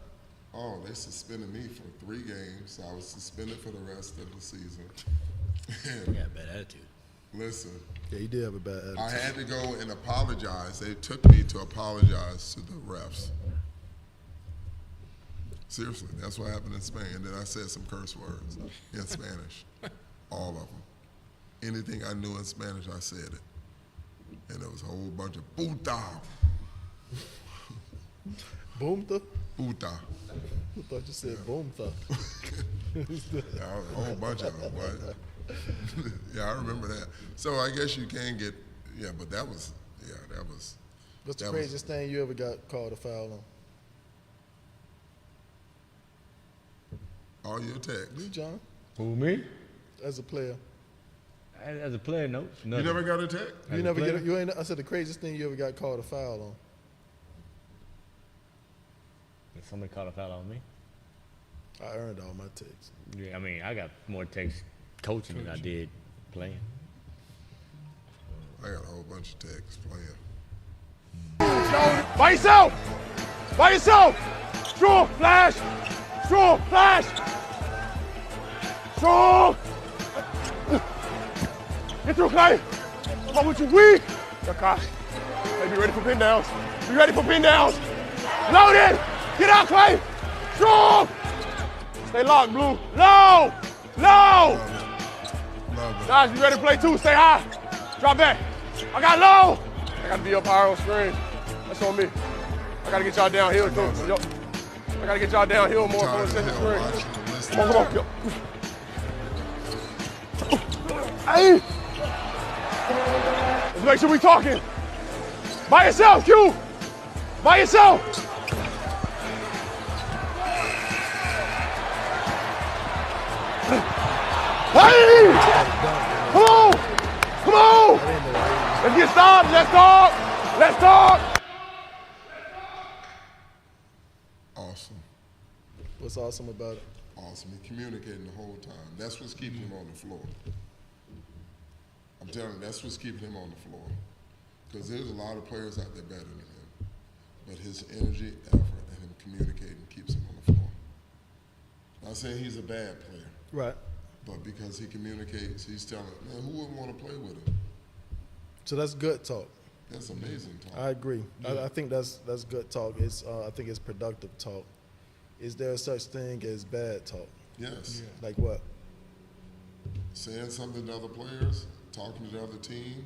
Oh, they suspended me for 3 games. I was suspended for the rest of the season. You got a bad attitude. Listen. Yeah, he did have a bad attitude. I had to go and apologize. They took me to apologize to the refs. Seriously, that's what happened in Spain. And then I said some curse words in Spanish. All of them. Anything I knew in Spanish, I said it. And there was a whole bunch of puta. Boomta? Puta. I thought you said boomta. Yeah, a whole bunch of them, but yeah, I remember that. So I guess you can get, yeah, but that was. What's the craziest thing you ever got called a foul on? All your texts. You, John, Who, me? as a player. As a player, no. You never got a text? You never get. You ain't. I said the craziest thing you ever got called a foul on. Did somebody call a foul on me? I earned all my texts. Yeah, I mean, I got more texts coaching than I did playing. I got a whole bunch of texts playing. By yourself! By yourself! Straw, flash! Straw, flash! Straw! Get through, Clay! Come on with you, weak! Okay. Hey, be ready for pin downs. Be ready for pin downs. Loaded! Get out, Clay! Straw! Stay locked, Blue. Low! Low! Guys, be ready to play two. Stay high. Drop back. I got low! I gotta be up higher on screen. That's on me. I gotta get y'all downhill too. Yo. I gotta get y'all downhill more on the second screen. Come on. Yo. Hey! Let's make sure we talking. By yourself, Q! By yourself! Hey! Come on! Come on! Let's get stopped. Let's talk. Let's talk. Awesome. What's awesome about it? Awesome. He communicating the whole time. That's what's keeping him on the floor. I'm telling you, that's what's keeping him on the floor. Because there's a lot of players out there better than him. But his energy, effort, and him communicating keeps him on the floor. Not saying he's a bad player. Right. But because he communicates, he's telling, man, who wouldn't want to play with him? So that's good talk. That's amazing talk. I agree. I think that's good talk. It's I think it's productive talk. Is there such thing as bad talk? Yes. Like what? Saying something to other players, talking to the other team,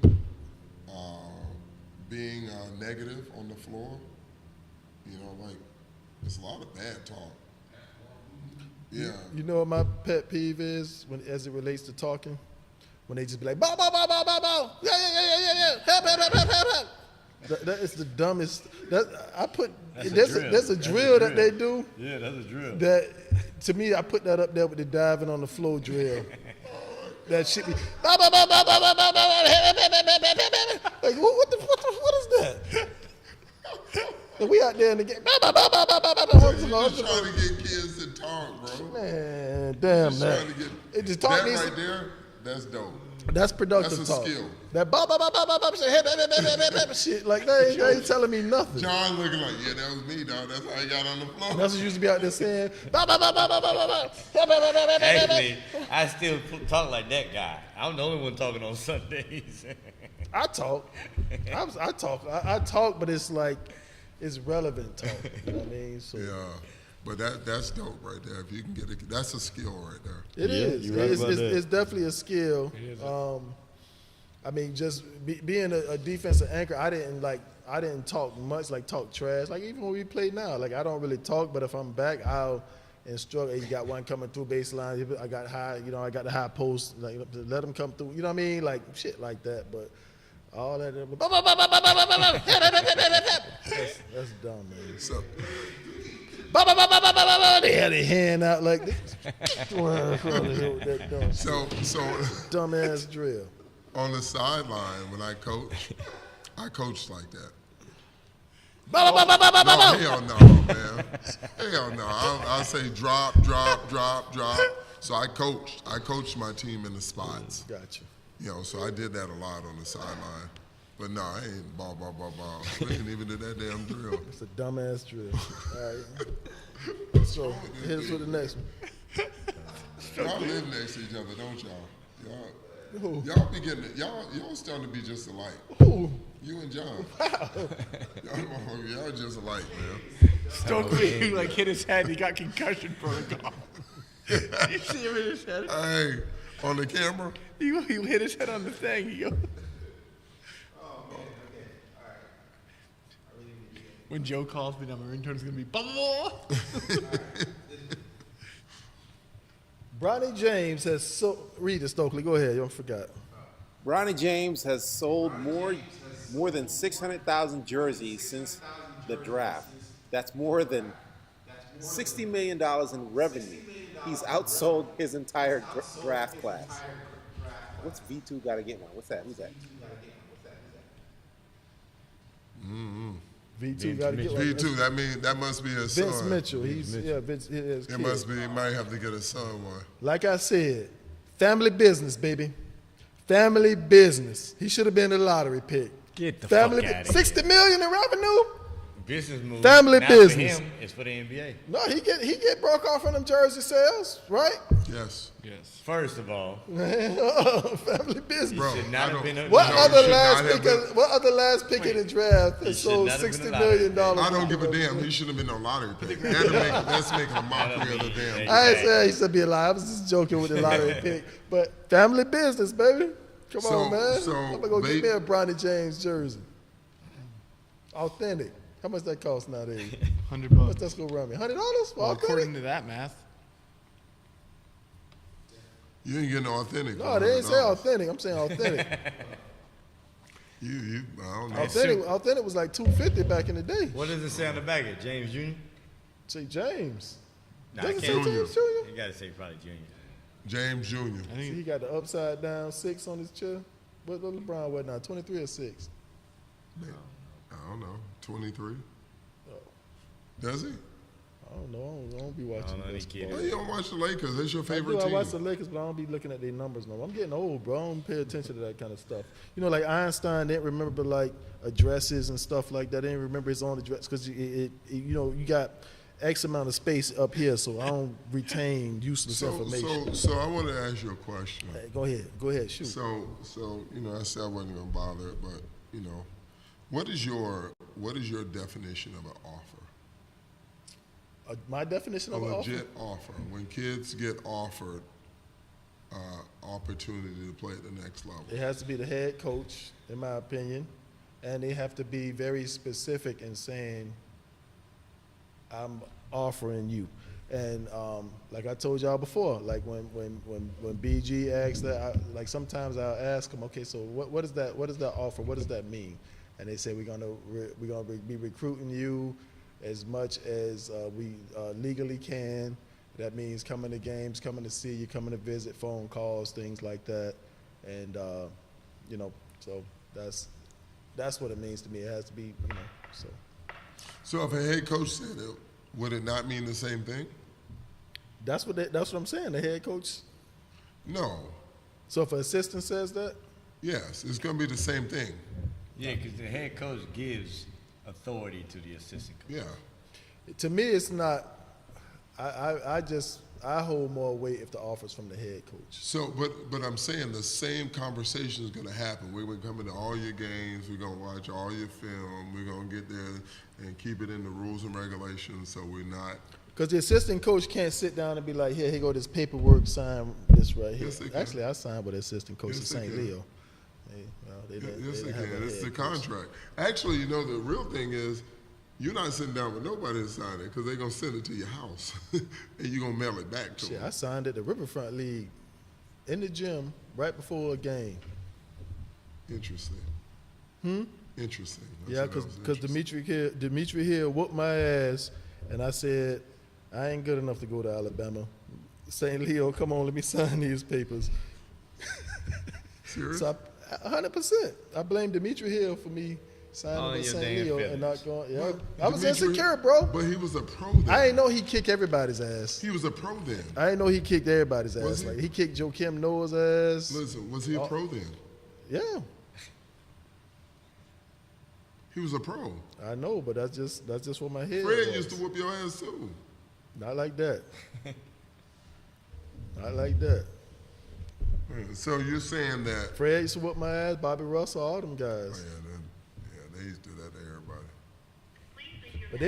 being negative on the floor. You know, like, it's a lot of bad talk. Yeah. You know what my pet peeve is as it relates to talking? When they just be like, bow, bow, bow, bow, bow, bow. Yeah. Help. That is the dumbest. There's a drill that they do. Yeah, that's a drill. That, to me, I put that up there with the diving on the floor drill. That shit be, bow, bow, bow, bow, bow, bow, bow, bow. Like, what is that? And we out there in the game. You're trying to get kids to talk, bro. Man, damn that. It just talk that right there, that's dope. That's productive That's a talk. skill. That shit, like they ain't telling me nothing. John looking like, yeah, that was me, dog. That's how he got on the floor. That's what used to be out there saying. Actually, I still talk like that guy. I'm the only one talking on Sundays. I talk. I talk, but it's like, it's relevant talk. You know what I mean? So, yeah. But that's dope right there. If you can get it, that's a skill right there. It is. It's definitely a skill. I mean, just being a defensive anchor, I didn't talk much, like talk trash. Like even when we play now, like I don't really talk, but if I'm back, I'll instruct. Hey, you got one coming through baseline. I got high, I got the high post. Like let them come through. You know what I mean? Like shit like that. But all that, that's dumb, man. So. They had their hand out like this. So dumbass drill. on the sideline when I coached like that. No, hell no, man. Hell no. I'll say drop. So I coached my team in the spots. Gotcha. You know, so I did that a lot on the sideline. But no, I ain't ball. We didn't even do that damn drill. It's a dumbass drill. All right. So here's for the next one. Y'all live next to each other, don't y'all? Y'all be getting it. Y'all starting to be just alike. Who? You and John. Y'all just alike, man. Stokely like hit his head. He got concussion protocol. You see him in his head? Hey, on the camera. He hit his head on the thing. He go. When Joe calls me, now my ringtone is gonna be blah. Bronny James has read it, Stokely. Go ahead. You forgot. Bronny James has sold more than 600,000 jerseys since the draft. That's more than $60 million in revenue. He's outsold his entire draft class. What's V2 got to get one? What's that? Who's that? V2 got to get one. V2. That must be his son. Vince Mitchell. Vince. His It kid. must be. He might have to get a son one. Like I said, family business, baby. Family business. He should have been a lottery pick. Get the family fuck out of here. $60 million in revenue. Business move. Family Not business. For him, it's for the NBA. No, he get broke off on them jersey sales, right? Yes. First of all, family business. he should not have been. What other last pick in the draft has sold $60 million? I don't give a damn. He shouldn't have been no lottery pick. That's making a mockery of the damn. I ain't saying he should be alive. I was just joking with the lottery pick. But family business, baby. Come on, man. I'm gonna go get me a Bronny James jersey. Authentic. How much that cost nowadays? $100. How much that's gonna run me? $100? Well, according to that math. You ain't getting no authentic. No, they ain't say authentic. I'm saying authentic. I don't know. Authentic was like $250 back in the day. What does it say on the back of James Jr.? Say James. Nah, Doesn't it say can't. James Jr. You gotta say probably Junior. James Jr. See, he got the upside down 6 on his chair. What LeBron what now? 23 or 6? I don't know. 23. Does he? I don't know. I don't be watching. Well, you don't watch the Lakers. That's your favorite I team. watch the Lakers, but I don't be looking at their numbers no more. I'm getting old, bro. I don't pay attention to that kind of stuff. You know, like Einstein didn't remember like addresses and stuff like that. They didn't remember his own address because you know you got X amount of space up here, so I don't retain useless information. So I want to ask you a question. Hey, go ahead, shoot. So you know, I said I wasn't gonna bother it, but you know, what is your definition of an offer? My definition of a an legit offer. When kids get offered opportunity to play at the next level, it has to be the head coach, in my opinion, and they have to be very specific in saying, "I'm offering you." And like I told y'all before, like when BG asks that, like sometimes I'll ask them, okay, so what is that? What is that offer? What does that mean? And they say we're gonna be recruiting you as much as we legally can. That means coming to games, coming to see you, coming to visit, phone calls, things like that. And you know, so that's what it means to me. It has to be, you know, so. So if a head coach said it, would it not mean the same thing? That's what I'm saying. The head coach. No. So if an assistant says that. Yes, it's going to be the same thing. Yeah, because the head coach gives authority to the assistant coach. Yeah. To me, it's not. I hold more weight if the offer's from the head coach. So, but I'm saying the same conversation is going to happen. We're going to come into all your games. We're going to watch all your film. We're going to get there and keep it in the rules and regulations. So we're not. Because the assistant coach can't sit down and be like, here go this paperwork, sign this right here. Yes, Actually, I signed with the assistant coach at St. Leo. Yes, they can. It's the contract. Actually, you know, the real thing is you're not sitting down with nobody to sign it because they're going to send it to your house and you're going to mail it back to them. I signed at the Riverfront League in the gym right before a game. Interesting. Interesting. Yeah, because Dimitri here whooped my ass, and I said, I ain't good enough to go to Alabama. St. Leo, come on, let me sign these papers. Serious? So 100%. I blame Dimitri Hill for me signing with St. Leo and not going. Yeah, I was Dimitri- insecure, bro. But he was a pro then. I didn't know he kicked everybody's ass. He was a pro then. I didn't know he kicked everybody's Was ass. he? Like he kicked Joakim Noah's ass. Listen, was he a pro then? Yeah, He was a pro. I know, but that's just what my head. Fred was. used to whoop your ass too. Not like that. Not like that. So you're saying that Fred used to whoop my ass. Bobby Russell, all them guys. they used to do that to everybody. But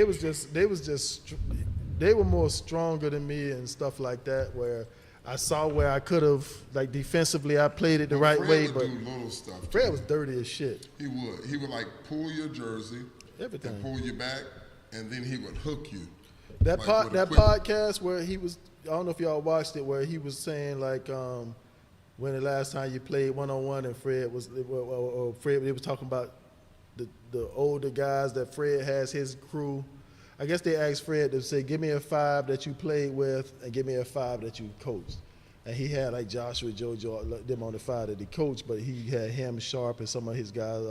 they were more stronger than me and stuff like that. Where I saw where I could have, like defensively, I played it the right Fred way. would But do little stuff. Fred too. was dirty as shit. He would. He would like pull your jersey, Everything. and pull you back, and then he would hook you. That Like, with a quick- podcast where he was, I don't know if y'all watched it, where he was saying like, when the last time you played 1-on-1 and Fred was talking about the older guys that Fred has his crew. I guess they asked Fred to say, give me a 5 that you played with and give me a 5 that you coached. And he had like Joshua, JoJo, them on the 5 that he coached, but he had him, Sharp, and some of his guys,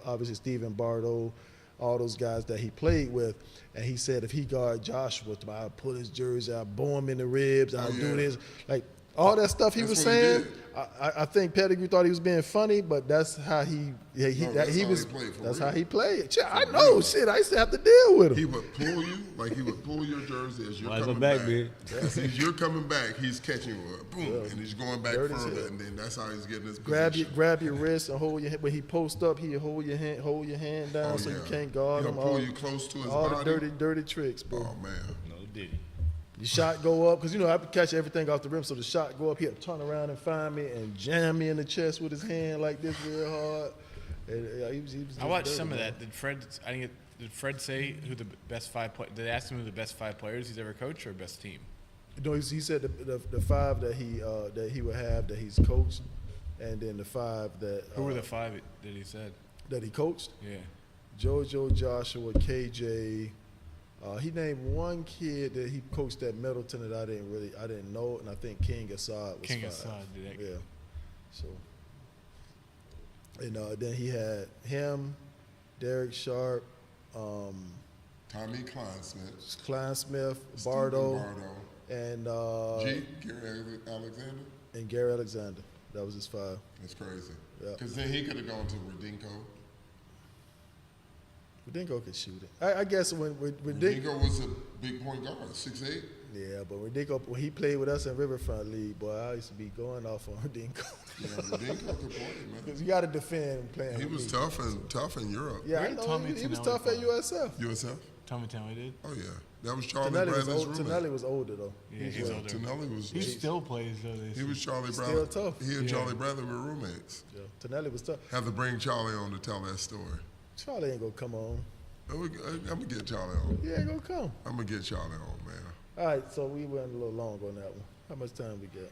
obviously Stephen Bardo, all those guys that he played with. And he said if he guard Joshua, I'll pull his jersey, I'll bore him in the ribs, I'll do this. Like all that stuff he was saying, I think Pettigrew thought he was being funny, but that's how that's how he played. Shit, I know, shit. I used to have to deal with him. He would pull you, like he would pull your jersey as you're Why is coming it back, back. man? As you're coming back, he's catching you, boom, Yeah. and he's going back Dirty further, shit. and then that's how he's getting his Grab position. your wrist and hold your when he post up, he'll hold your hand down Oh, so you yeah. can't guard He'll him. pull you close to his all body. the dirty tricks, bro. Oh man, No diddy. The shot go up because I could catch everything off the rim, so the shot go up. He'll turn around and find me and jam me in the chest with his hand like this real hard. And, he was I just watched dirty, some of man. that. Did Fred say who the best 5 players? Did they ask him who the best 5 players he's ever coached or best team? No, he said the 5 that he would have that he's coached, and then the 5 that Who were the 5 that he said? that he coached. Yeah. JoJo, Joshua, KJ. He named one kid that he coached at Middleton that I didn't know, and I think King Assad was King 5. Assad, did that? Yeah. So, and then he had him, Derek Sharp, Tommy Kleinsmith, Bardo, and Gary Alexander. And Gary Alexander. That was his 5. That's crazy. Yeah. Because then he could have gone to Radinko. Radinko could shoot it. I guess when Radinko was a big point guard, 6'8". Yeah, but Radinko, when he played with us in Riverfront League, boy, I used to be going off on Radinko. Yeah, Radinko could play, man. Because you got to defend playing. He with was me. tough in Europe. Yeah, Where I did know. Tommy He was Tonelli tough at from? USF. USF? Tommy Tonelli did? Oh yeah, that was Charlie Tonelli was, Bradley's roommate. Tonelli was older though. Yeah, he's older. Tonelli was. He still plays though. He was Charlie Still Bradley. tough. He and Yeah. Charlie Bradley were roommates. Yeah, Tonelli was tough. Have to bring Charlie on to tell that story. Charlie ain't gonna come on. I'm gonna get Charlie on. He ain't gonna come. I'm gonna get Charlie on, man. All right, so we went a little long on that one. How much time we got?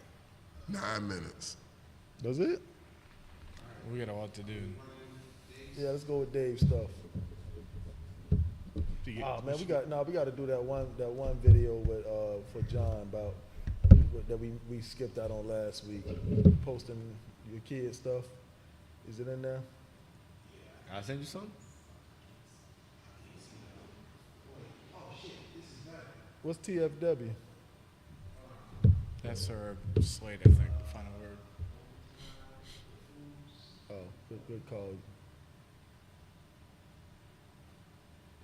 9 minutes. That's it? We got a lot to do. Yeah, let's go with Dave's stuff. Oh man, we got to do that one video with for John about that we skipped out on last week. Posting your kid stuff. Is it in there? I'll send you some. What's TFW? That's our slate, I think. The final word. Oh, good call.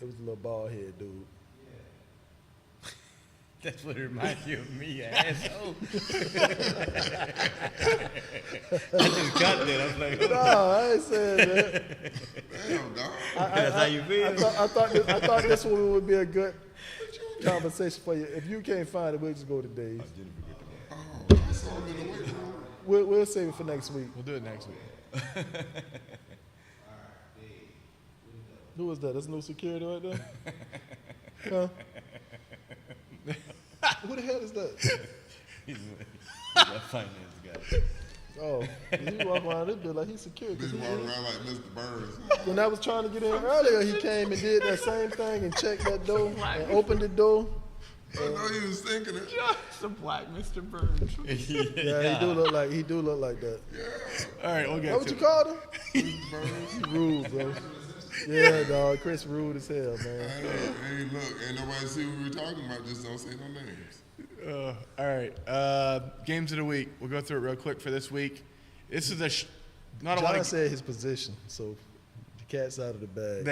It was a little bald head dude. That's what it reminds you of me, asshole. I just got that. I was like, No, I ain't saying that. Damn, dog. That's how you feel? I thought this one would be a good conversation for you. If you can't find it, we'll just go to Dave's. Oh, I saw him in the weight room. We'll save it for next week. We'll do it next week. Who was that? That's new security right there? Huh? Who the hell is that? He's a finance guy. Oh, he walk around this bit like he's secure. Bitch walking around like Mr. Burns. When I was trying to get in earlier, he came and did that same thing and checked that door and opened the door. I know he was thinking it. Just a black Mr. Burns. Yeah, he do look like that. All right, we'll get What to you called him? He rude, bro. Yeah, dog. Chris rude as hell, man. Hey, look, ain't nobody see what we were talking about. Just don't say no names. All right, games of the week. We'll go through it real quick for this week. This is not a lot John of. said his position, so the cat's out of the bag.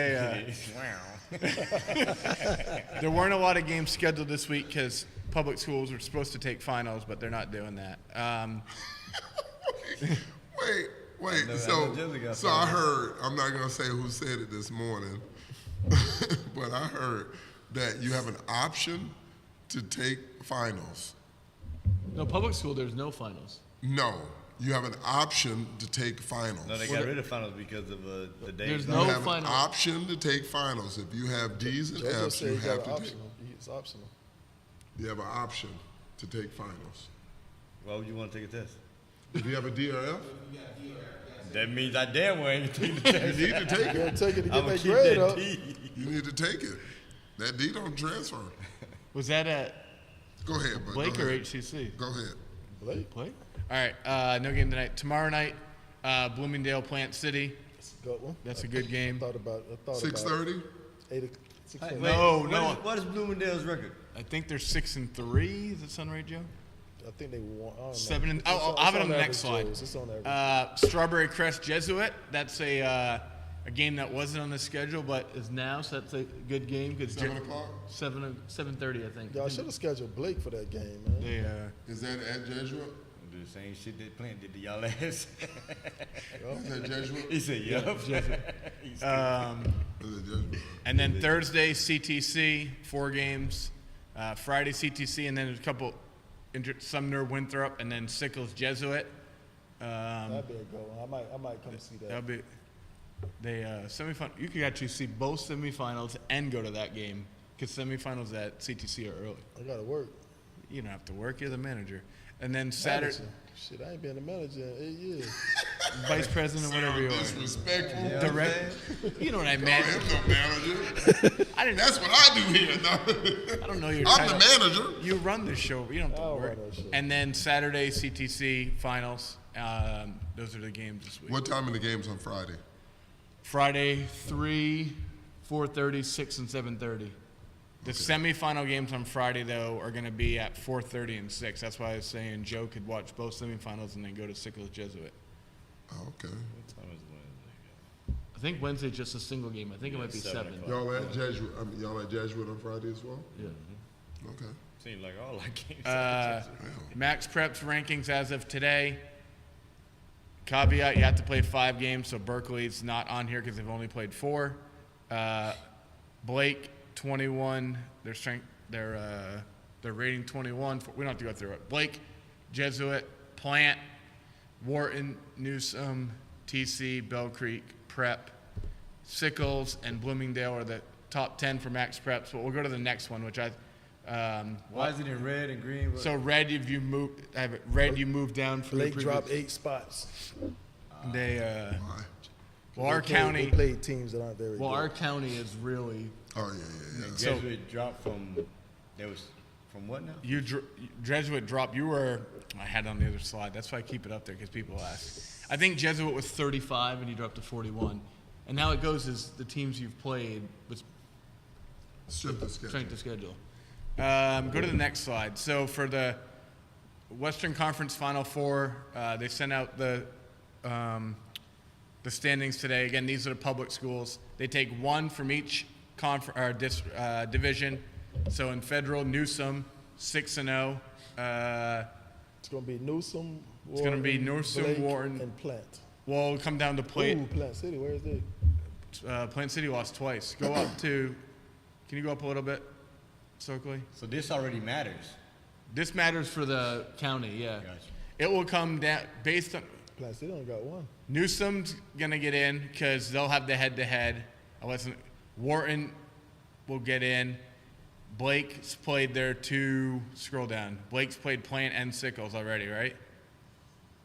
There weren't a lot of games scheduled this week because public schools were supposed to take finals, but they're not doing that. Wait. So I heard. I'm not gonna say who said it this morning, but I heard that you have an option to take finals. No, public school. There's no finals. No, you have an option to take finals. No, they got rid of finals because of the days. There's You no have finals. an option to take finals. If you have D's and JoJo F's, said you he got have an to take. optional. It's optional. You have an option to take finals. Why would you want to take a test? If you have a D or F, That means I damn well ain't take the test. you need to take You it. gotta take it to get I'ma that keep grade that up. D. You need to take it. That D don't transfer. Was that at Go ahead, bud. Blake Go or ahead. HCC? Go ahead. Blake? Blake. All right, no game tonight. Tomorrow night, Bloomingdale, Plant City. That's a good one. That's a good game. I thought about 6:30. 6:30. No. What is Bloomingdale's record? I think they're 6-3. Does that sound right, Joe? I think they won. I don't know. 7 and. It's I'll on- have it it's on the on next average, slide. Joe's. It's on average. Strawberry Crest Jesuit. That's a game that wasn't on the schedule but is now. So that's a good game because 7 o'clock. 7:30, I think. Y'all should have scheduled Blake for that game, man. They Is that at Jesuit? Do the same shit that Plant did to y'all ass. Is that Jesuit? He said, yup. Is it Jesuit? And then Thursday, CTC, 4 games. Friday, CTC, and then there's a couple, Sumner, Winthrop, and then Sickles, Jesuit. That'd be a good one. I might come see that. That'll be semifinal. You could actually see both semifinals and go to that game because semifinals at CTC are early. I gotta work. You don't have to work. You're the manager. And then Saturday, Manager. Shit, I ain't been a manager in 8 years. vice president, whatever you are. Disrespectful. You know what I meant. I am no manager. I didn't. That's what I do here. No. I don't know your I'm title. the manager. You run the show, but you don't have to I don't work. run that show. And then Saturday, CTC finals. Those are the games this week. What time are the games on Friday? Friday, 3, 4:30, 6, and 7:30. The semifinal games on Friday, though, are going to be at 4:30 and 6. That's why I was saying Joe could watch both semifinals and then go to Sickles Jesuit. Oh, okay. I think Wednesday's just a single game. I think it might be 7. Y'all at Jesuit? Y'all at Jesuit on Friday as well? Yeah. Okay. Seems like all our games. Max Preps rankings as of today. Caveat, you have to play 5 games, so Berkeley's not on here because they've only played 4. Blake, 21. They're rating 21. We don't have to go through it. Blake, Jesuit, Plant, Wharton, Newsom, TC, Bell Creek, Prep, Sickles, and Bloomingdale are the top 10 for Max Preps. But we'll go to the next one, which I. Why is it in red and green? So red, if you move, I have it. Red, you move down for Blake the dropped 8 spots. They. Why? Well, our county. They played teams that aren't very good. Well, our county is really. Oh, yeah. So- Jesuit dropped from, there was, from what now? Jesuit dropped. You were. I had it on the other slide. That's why I keep it up there because people ask. I think Jesuit was 35 and you dropped to 41. And how it goes is the teams you've played with Strength of schedule. strength of schedule. Go to the next slide. So for the Western Conference Final Four, they sent out the standings today. Again, these are the public schools. They take 1 from each division. So in Federal, Newsom, 6-0. It's going to be Newsom, It's going to be Newsom, Blake, Wharton, and Plant. Well, it'll come down to Plant. Ooh, Plant City. Where is it? Plant City lost twice. Go up to. Can you go up a little bit, Stokely? So this already matters. This matters for the county, yeah. Gotcha. It will come down based on. Plant City only got 1. Newsom's gonna get in because they'll have the head-to-head. Wharton will get in. Blake's played their 2. Scroll down. Blake's played Plant and Sickles already, right?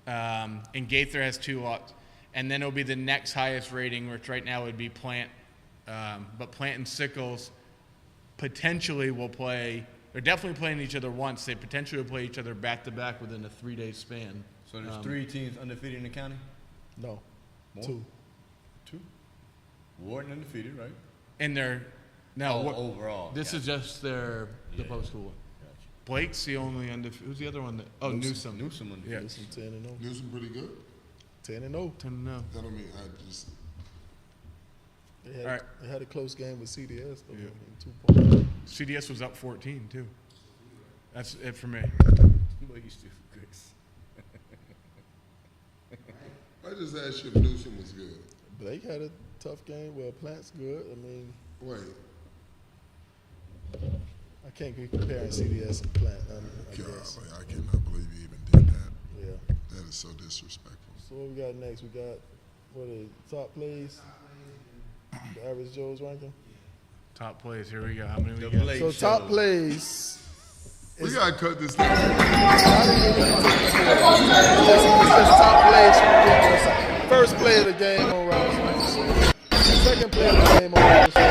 And Gaither has 2 lots, and then it'll be the next highest rating, which right now would be Plant. But Plant and Sickles potentially will play they're definitely playing each other once. They potentially will play each other back to back within a 3-day span. So there's 3 teams undefeated in the county? No. More? 2. 2? Wharton undefeated, right? And they're now overall. This is just the post school one. Blake's the only undefeated. Who's the other one? Newsom. Newsom undefeated. Yeah. Newsom 10-0. Newsom pretty good. 10-0. 10-0. That don't mean I just. They had a close game with CDS. Though, Yeah. 2 points. CDS was up 14 too. That's it for me. Boy, you stupid Chris. I just asked you if Newsom was good. Blake had a tough game. Well, Plant's good. I mean, Wait. I can't be comparing CDS and Plant. I God, guess. like, I cannot believe you even did that. Yeah. That is so disrespectful. So what we got next? We got what are the top plays? The average Joe's ranking. Top plays. Here we go. How many we The got? Blake So show. top plays. We gotta cut this down. It's just top plays from the game. First play of the game on Robinson. Second play of the game on Robinson.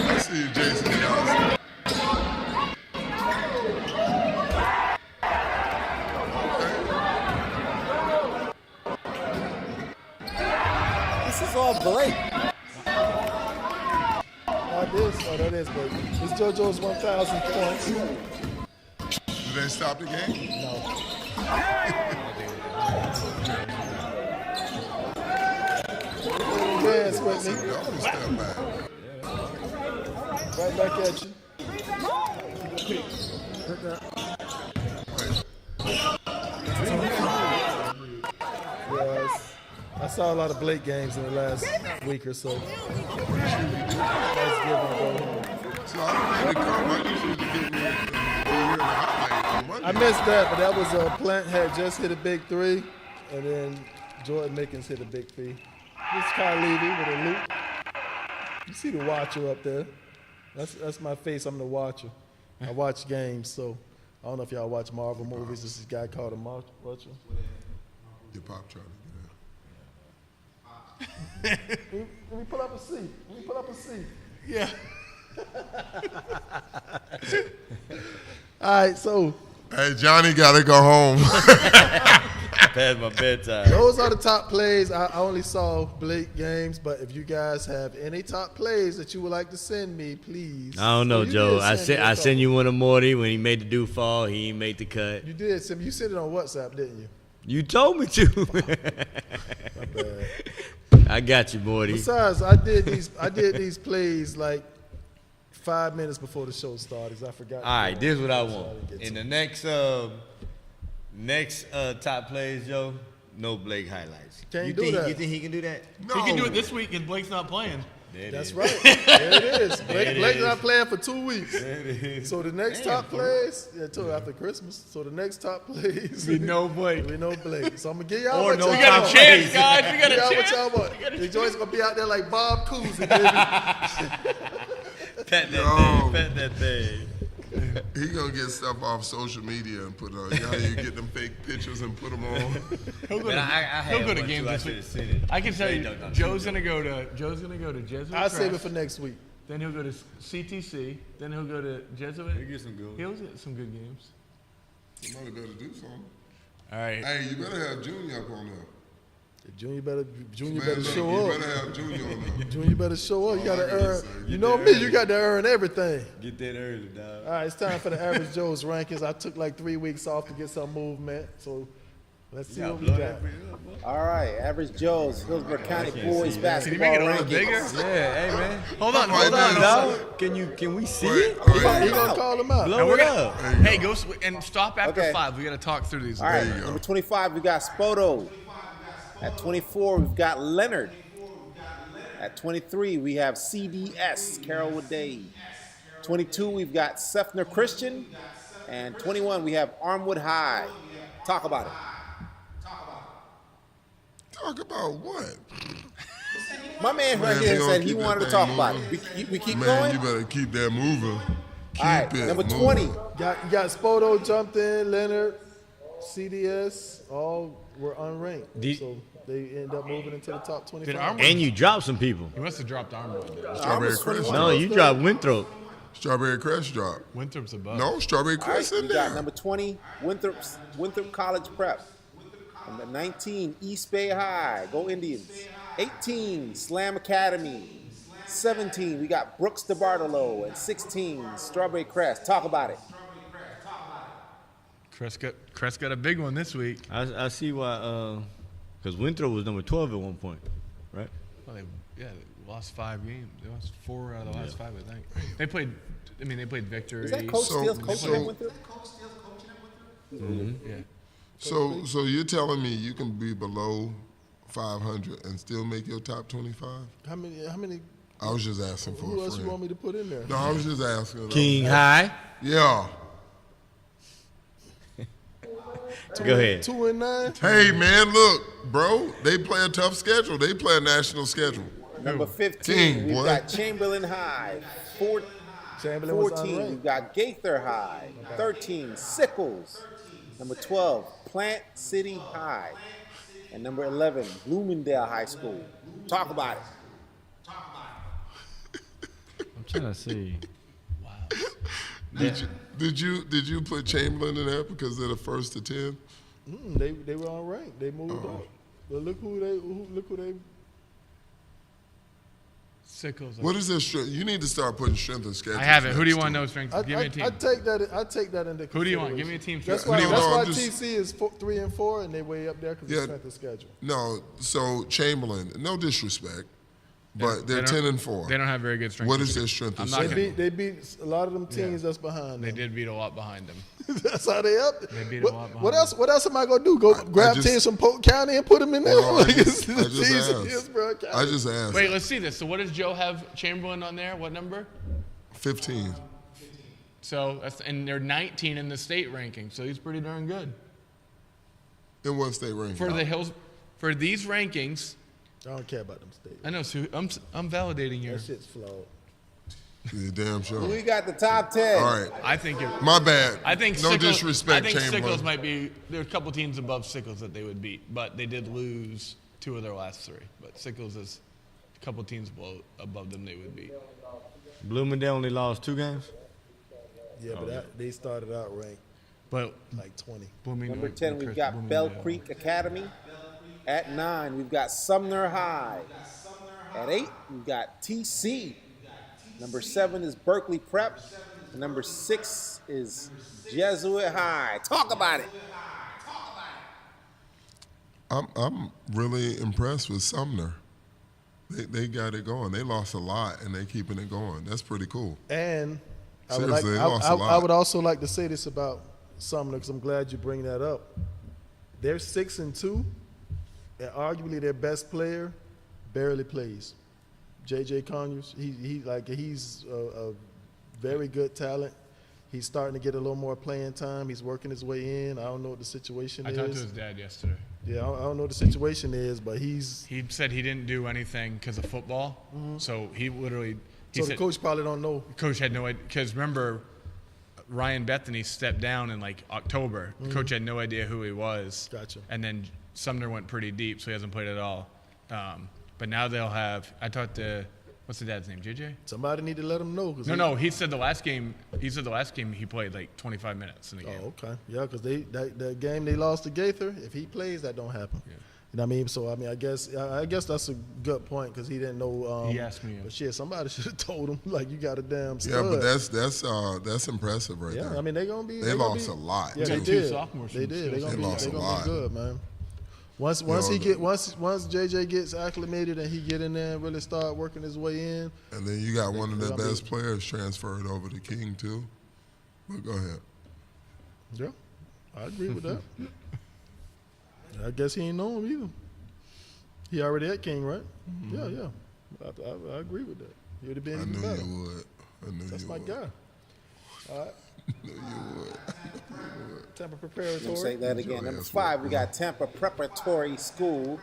Let's see if Jason Johnson. This is all Blake. That is Blake. It's JoJo's 1,000 points. Did they stop the game? No. Dance with me. Y'all step back. Right back at you. Yes. I saw a lot of Blake games in the last week or so. So I don't need to come. I just need to get me here in the highlight on Monday. I missed that, but that was Plant had just hit a big 3, and then Jordan Mickens hit a big 3. This is Kyle Levy with a loop. You see the watcher up there. That's my face. I'm the watcher. I watch games, so I don't know if y'all watch Marvel movies. This is a guy called a watcher. Your pop trying to Let me pull up a seat. Yeah. All right, so. Hey, Johnny gotta go home. Past my bedtime. Those are the top plays. I only saw Blake games, but if you guys have any top plays that you would like to send me, please. I don't know, You Joe. did I send sent me you one of Morty when he made the do fall. He ain't make the cut. You did send me. You sent it on WhatsApp, didn't you? You told me to. My bad. I got you, Morty. Besides, I did these plays like 5 minutes before the show started. 'Cause I forgot. All right, this is what I want. get In to the next top plays, Joe, no Blake highlights. Can't you do think, that. You think he can do that? No. He can do it this week because Blake's not playing. That's right. There it is. Blake's is. not playing for 2 weeks. There it is. So the next top plays, until after Christmas. So the next top plays, We know Blake. we know Blake. So I'm gonna give y'all Or what no y'all We got want. a chance, guys. We got Give a y'all what chance. y'all want. The joint's gonna be out there like Bob Cousy, baby. Pet that Yo. thing. Pet that thing. He gonna get stuff off social media and put on. You know how you get them fake pictures and put them on. He'll go Man, to, I had he'll go to one games too. I this should week. have seen it. I can tell They you, dunked on Joe's two. gonna go to Jesuit. I'll save it Crest. for next week. Then he'll go to CTC. Then he'll go to Jesuit. He'll get some good ones. He'll get some good games. Somebody better do something. All right. Hey, you better have Junior up on there. Junior better Man, look, show you up. better have Junior on there. Junior better show up. You gotta I gotta earn. say, You get know that me. early. You got to earn everything. Get that early, dog. All right, it's time for the average Joe's rankings. I took like 3 weeks off to get some movement. So let's see what we got. All right, average Joe's Hillsborough County can't boys see that. Can you basketball make it a little rankings. bigger? Yeah, hey man. Hold on, Hold on, Dog, can we see it? He gonna call him out. Blow And we're it gonna, up. hey, go and stop after Okay. 5. We gotta talk through these. All right, There you go. number 25, we got Spoto. At 24, we've got Leonard. At 23, we have CDS, Carrollwood Day. 22, we've got Sefner Christian. And 21, we have Armwood High. Talk about it. Talk about what? My man right Man, here we gonna said he keep that wanted to thing talk about moving. it. We keep Man, going? you better keep that moving. Keep All right, it number moving. 20. You got Spoto jumped in, Leonard, CDS, all were unranked. These- So they end up moving into the top 25. Did Armwood? And you dropped some people. You must have dropped Armwood. Strawberry was Chris. 21. No, you dropped Winthrop. Strawberry Crest dropped. Winthrop's above. No, Strawberry All Crest right, in we there. got number 20, Winthrop College Prep. Number 19, East Bay High. Go Indians. 18, Slam Academy. 17, we got Brooks DeBartolo. And 16, Strawberry Crest. Talk about it. Crest got a big one this week. I see why, because Winthrop was number 12 at one point, right? Well, they lost 5 games. They lost 4 out of the last 5, I think. They played victory. Is that Coach Steele's coaching at Winthrop? Mm-hmm. Yeah. So you're telling me you can be below 500 and still make your top 25? How many? I was just asking for Who a else friend. you want me to put in there? No, I was just asking. King High. Yeah. Go ahead. 2 and 9. Hey, man, look, bro. They play a tough schedule. They play a national schedule. Number 15, King, we've boy. got Chamberlain High. Chamberlain was 14, unranked. we've got Gaither High. 13, Sickles. Number 12, Plant City High. And number 11, Bloomingdale High School. Talk about it. I'm trying to see. Did you put Chamberlain in there because they're the first to 10? They were unranked. They moved up. But look who they. Sickles. What is their strength? You need to start putting strength of schedule. I have it. Who do you want to know strength? Give me a team. I take that into Who do you want? Give me a team. That's strength. why TC is 3 and 4, and they way up there because of strength of schedule. No, so Chamberlain, no disrespect, but they're 10 and 4. They don't have very good strength. What is their strength of schedule? They beat a lot of them teams that's behind them. They did beat a lot behind them. That's how they up. They beat a lot behind What else? What else am I gonna do? Go grab teams from Polk County and put them in there? Well, I It's just the teams in asked. Hillsborough County. I just asked. Wait, let's see this. So what does Joe have Chamberlain on there? What number? 15. So and they're 19 in the state ranking. So he's pretty darn good. In what state ranking? For the Hills, for these rankings. I don't care about them states. I know. So I'm validating your. That shit's flawed. Yeah, damn sure. We got the top 10. All right. I think My bad. I think no Sickles, disrespect, I think Chamberlain. Sickles might be. There's a couple teams above Sickles that they would beat, but they did lose 2 of their last 3. But Sickles is a couple teams above them they would beat. Bloomingdale only lost 2 games? Yeah, but they started out ranked. But like 20. Number 10, we've got Bell Creek Academy. At 9, we've got Sumner High. At 8, we've got TC. Number 7 is Berkeley Prep. And number 6 is Jesuit High. Talk about it. I'm really impressed with Sumner. They got it going. They lost a lot, and they keeping it going. That's pretty cool. And Seriously, they lost a lot. I would also like to say this about Sumner because I'm glad you bring that up. They're 6 and 2, and arguably their best player barely plays. J.J. Conyers, he's a very good talent. He's starting to get a little more playing time. He's working his way in. I don't know what the situation is. I talked to his dad yesterday. Yeah, I don't know what the situation is, but he said he didn't do anything because of football. Mm-hmm. So he literally. So the coach probably don't know. The coach had no idea because remember, Ryan Bethany stepped down in like October. The coach had no idea who he was. Gotcha. And then Sumner went pretty deep, so he hasn't played at all. But now they'll have. I talked to what's the dad's name? JJ. Somebody need to let him know. No. He said the last game. He played like 25 minutes in the game. Oh, okay. Yeah, because that game they lost to Gaither. If he plays, that don't happen. Yeah. You know what I mean? So I guess that's a good point because he didn't know. He asked me. But shit, somebody should have told him like you got a damn stud. Yeah, but that's impressive right there. Yeah, I mean they're gonna be. They lost a lot. Yeah, too. they did. sophomores They did. They're gonna lost a lot. be good, man. Once JJ gets acclimated and he get in there and really start working his way in. And then you got one of their best players transferred over to King too. But go ahead. Yeah, I agree with that. I guess he ain't know him either. He already at King, right? Mm-hmm. Yeah. I agree with that. He would have been I even knew better. you would. I knew That's you my would. guy. All right. knew you would. Tampa Preparatory. Let me say that again. Number 5, we got Tampa Preparatory School.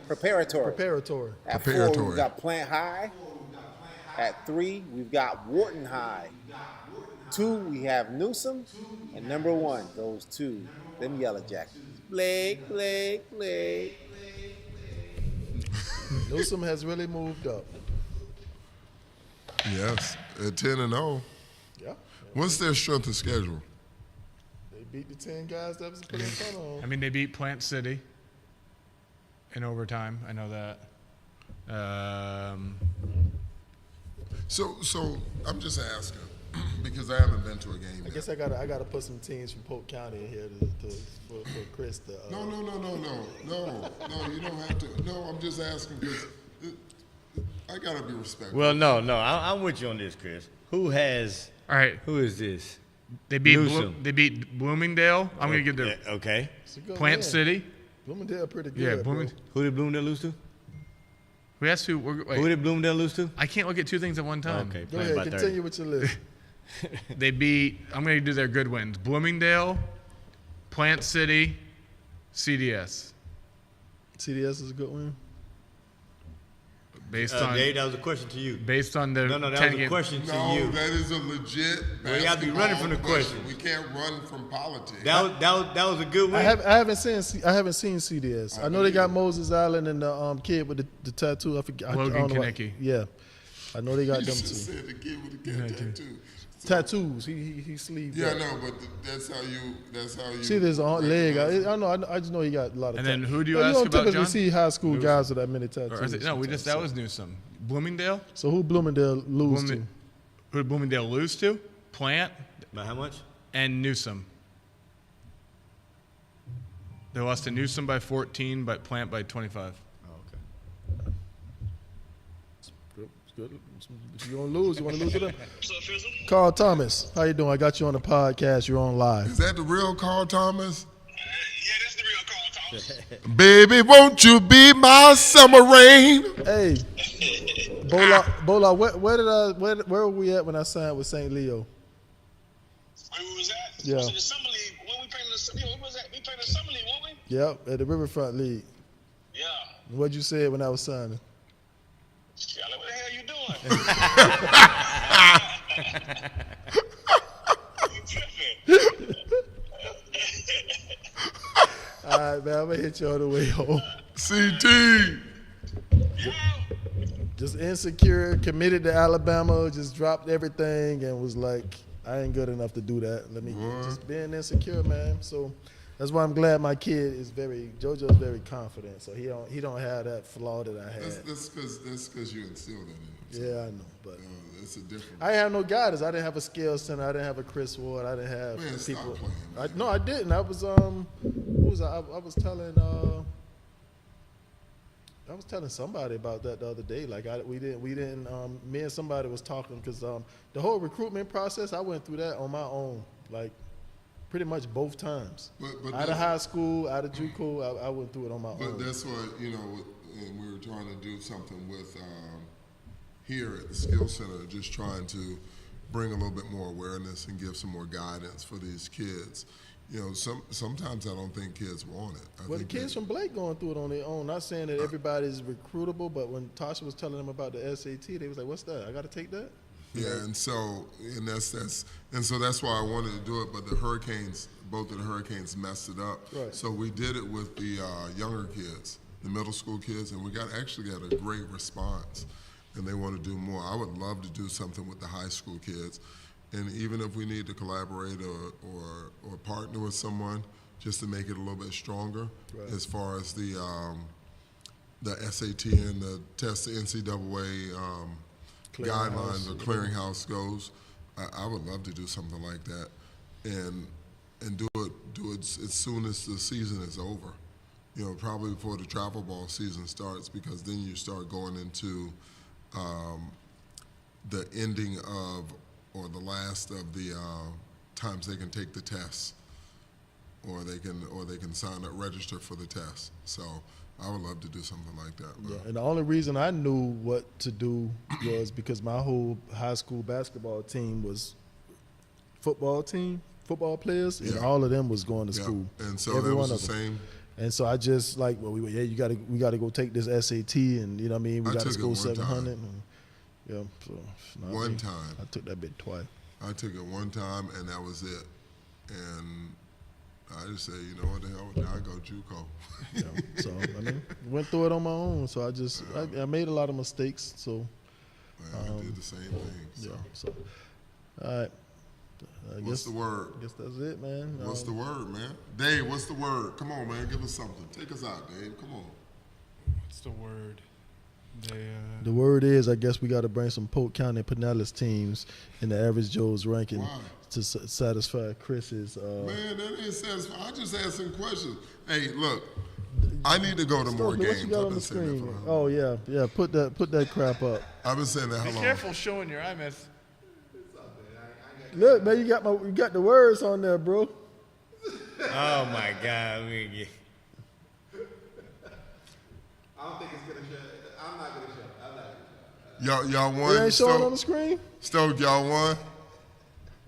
Preparatory. At 4, we've got Plant High. At 3, we've got Wharton High. 2, we have Newsom. And number 1 goes to them Yellow Jackets. Blake. Newsom has really moved up. Yes, at 10-0. What's their strength of schedule? They beat the 10 guys that was put in front of them. I mean, they beat Plant City in overtime. I know that. So I'm just asking because I haven't been to a game. I guess I gotta put some teams from Polk County in here for Chris to. No. You don't have to. No, I'm just asking because I gotta be respectful. Well, no, I'm with you on this, Chris. Who has? All right. Who is this? They beat Newsom. they beat Bloomingdale. I'm gonna give them okay. Plant win. City. Bloomingdale pretty good. Yeah, bro. Bloomingdale. Who did Bloomingdale lose to? We asked who. Wait, Who did Bloomingdale lose to? I can't look at two things at one time. Okay, Go playing ahead, by 30. continue with your list. They beat. I'm gonna do their good wins. Bloomingdale, Plant City, CDS. CDS is a good win. Based on Dave, that was a question to you. Based on the No, that 10 was a game. question to No, you. that is a legit. Well, you have to be running from the question. questions. We can't run from politics. That was a good win. I haven't seen CDS. I know they got Moses Island and the kid with the tattoo. I forget. Logan I don't know what- Konecki. Yeah, I know they got You them just too. said the kid with the tattoo. Tattoos. He sleeved Yeah, up. no, but that's how you. See, there's a leg. I know. I just know he got a lot of. And then tattoos. who do you Well, ask don't about, typically John? see high school guys with that many Or tattoos. is it- no, we just that was Newsom. Bloomingdale. So who Bloomingdale lose to? Who did Bloomingdale lose to? Plant. By how much? And Newsom. They lost to Newsom by 14, but Plant by 25. Oh, okay. Good. You gonna lose? You want to lose to them? Carl Thomas, how you doing? I got you on the podcast. You're on live. Is that the real Carl Thomas? Baby, won't you be my summer rain? Hey, Bola, where were we at when I signed with St. Leo? Where was that? Yeah. Was it the Summer League? When we played the Summer League, what was that? We played the Summer League, weren't we? Yep, at the Riverfront League. Yeah. What'd you say when I was signing? Yeah, like, what the hell you doing? You tripping. All right, man, I'm gonna hit you on the way home. CT. Just insecure, committed to Alabama, just dropped everything and was like, I ain't good enough to do that. Let me just being insecure, man. So that's why I'm glad my kid is JoJo's very confident. So he don't have that flaw that I had. That's because you instilled that in him. Yeah, I know, but it's a different. I had no guidance. I didn't have a skills center. I didn't have a Chris Ward. I didn't have Man, stop people. playing. No, I didn't. I was who was I was telling I was telling somebody about that the other day. Like we didn't. Me and somebody was talking because the whole recruitment process, I went through that on my own. Like pretty much both times. But out of high school, out of JUCO, I went through it on my own. But that's what and we were trying to do something with here at the Skill Center, just trying to bring a little bit more awareness and give some more guidance for these kids. Sometimes I don't think kids want it. Well, the kids from Blake going through it on their own. Not saying that everybody's recruitable, but when Tasha was telling them about the SAT, they was like, "What's that? I got to take that." Yeah, and so that's why I wanted to do it, but the Hurricanes, both of the Hurricanes messed it up. Right. So we did it with the younger kids, the middle school kids, and we actually got a great response. And they want to do more. I would love to do something with the high school kids. And even if we need to collaborate or partner with someone just to make it a little bit stronger as far as the SAT and the test, the NCAA guidelines or clearinghouse goes, I would love to do something like that and do it as soon as the season is over. Probably before the travel ball season starts, because then you start going into the ending of or the last of the times they can take the test, or they can sign up, register for the test. So I would love to do something like that. Yeah, and the only reason I knew what to do was because my whole high school basketball team was football players, and all of them was going to school. And so Every that one was the of them. same. And so I just like, we got to go take this SAT, and you know what I mean. We I got to took it school one 700. time. And, yeah, so One time. I took that bit twice. I took it one time, and that was it. And I just said, you know what the hell, now I go JUCO. Yeah, so I mean, went through it on my own. So I made a lot of mistakes. So I did the same thing. So. Yeah. So all right, What's the word? I guess that's it, man. What's the word, man? Dave, what's the word? Come on, man. Give us something. Take us out, Dave. Come on. What's the word? The word is, I guess we got to bring some Polk County and Pinellas teams in the average Joe's ranking to satisfy Chris's. Man, that ain't satisfying. I just asked some questions. Hey, look, I need to go to more games. What you got on the screen? Oh yeah, put that crap up. I've been saying that. How Be long? careful showing your IMS. Look, man, you got the words on there, bro. Oh my God, I mean, I don't think it's gonna show. I'm not gonna show. Y'all won. It ain't showing on the screen. Stoke, y'all won.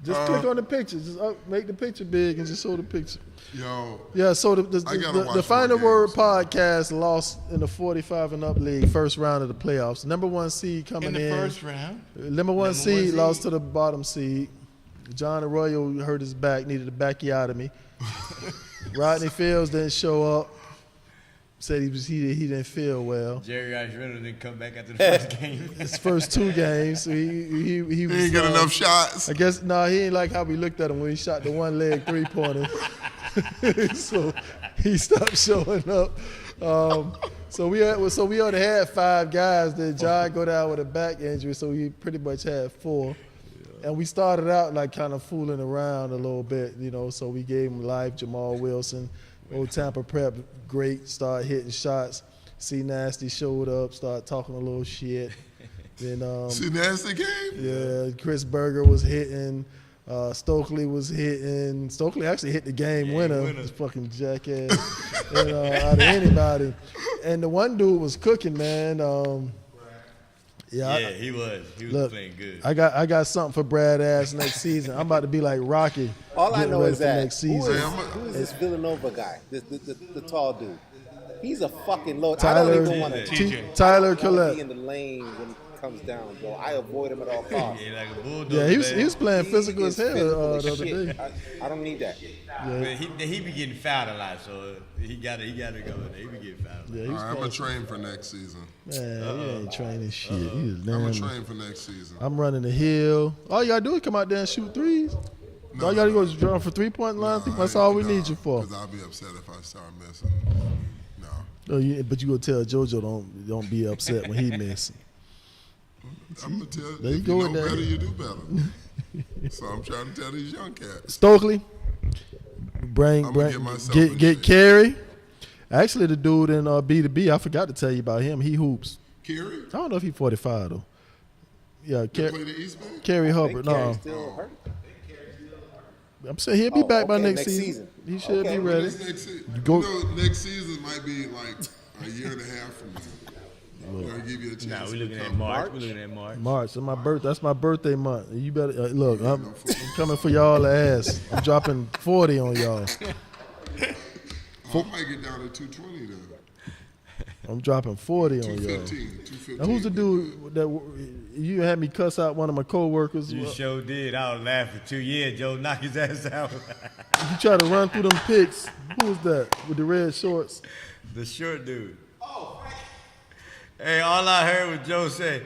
Just click on the picture. Just make the picture big and just show the picture. Yo. Yeah. So I gotta the watch Final more Word podcast lost in the 45 and up league first round of the playoffs. Number 1 seed coming in. In the first round. Number one seed lost to the bottom seed. John Arroyo hurt his back, needed a backiotomy. Rodney Fields didn't show up. Said he didn't feel well. Jerry Rice Reynolds didn't come back after the first game. His first 2 games, so he was, ain't get enough shots. I guess he ain't like how we looked at him when he shot the one leg 3-pointer. So he stopped showing up. So we already had 5 guys. Then John go down with a back injury, so he pretty much had 4. And we started out like kind of fooling around a little bit, so we gave him life. Jamal Wilson, old Tampa Prep, great, started hitting shots. C Nasty showed up, started talking a little shit. Then C Nasty game? Yeah, Chris Berger was hitting. Stokely was hitting. Stokely actually hit the game winner. This fucking jackass. Out of anybody. And the one dude was cooking, man. Yeah, he was. He was playing good. I got something for Brad Ash next season. I'm about to be like Rocky. All I know is that next season. who is this Villanova guy? The tall dude. He's a fucking load. Tyler, I don't even want to. Tyler Be Collette. in the lane when he comes down, bro. I avoid him at all costs. Like a bulldog, Yeah, he was playing physical as hell the other shit. day. I don't need that. But he be getting fouled a lot, so he got to go in there. He be getting fouled. Yeah, All right, I'm going to train for next season. Man, you ain't training shit. I'm going to train for next season. I'm running the hill. All you gotta do is come out there and shoot threes. All you gotta go is draw for 3-point line. That's all we need you for. Because I'll be upset if I start missing. Oh, but you gonna tell JoJo don't be upset when he misses. I'm going to tell There you if go you with know that. better, you do better. So I'm trying to tell these young cats. Stokely, I'ma get myself in get shape. Kerry. Actually, the dude in B2B, I forgot to tell you about him. He hoops. Kerry? I don't know if he's 45 though. Yeah, Play the East Bay? Kerry Hubbard. No, Carey's still hurt. I'm saying he'll be back by okay, next next season. season. He should Okay. be ready. Next season. Go- Next season might be like a year and a half from now. We'll give you a chance. Nah, we're to looking at come. March. We're looking at March. March. That's my birthday month. You better look. I'm coming for y'all ass. I'm dropping 40 on y'all. I might get down to 220 then. I'm dropping 40 on y'all. 215. Now, who's the dude that you had me cuss out one of my coworkers? You sure did. I was laughing for 2 years. Joe knock his ass out. You try to run through them picks. Who was that with the red shorts? The short dude. Hey, all I heard was Joe say,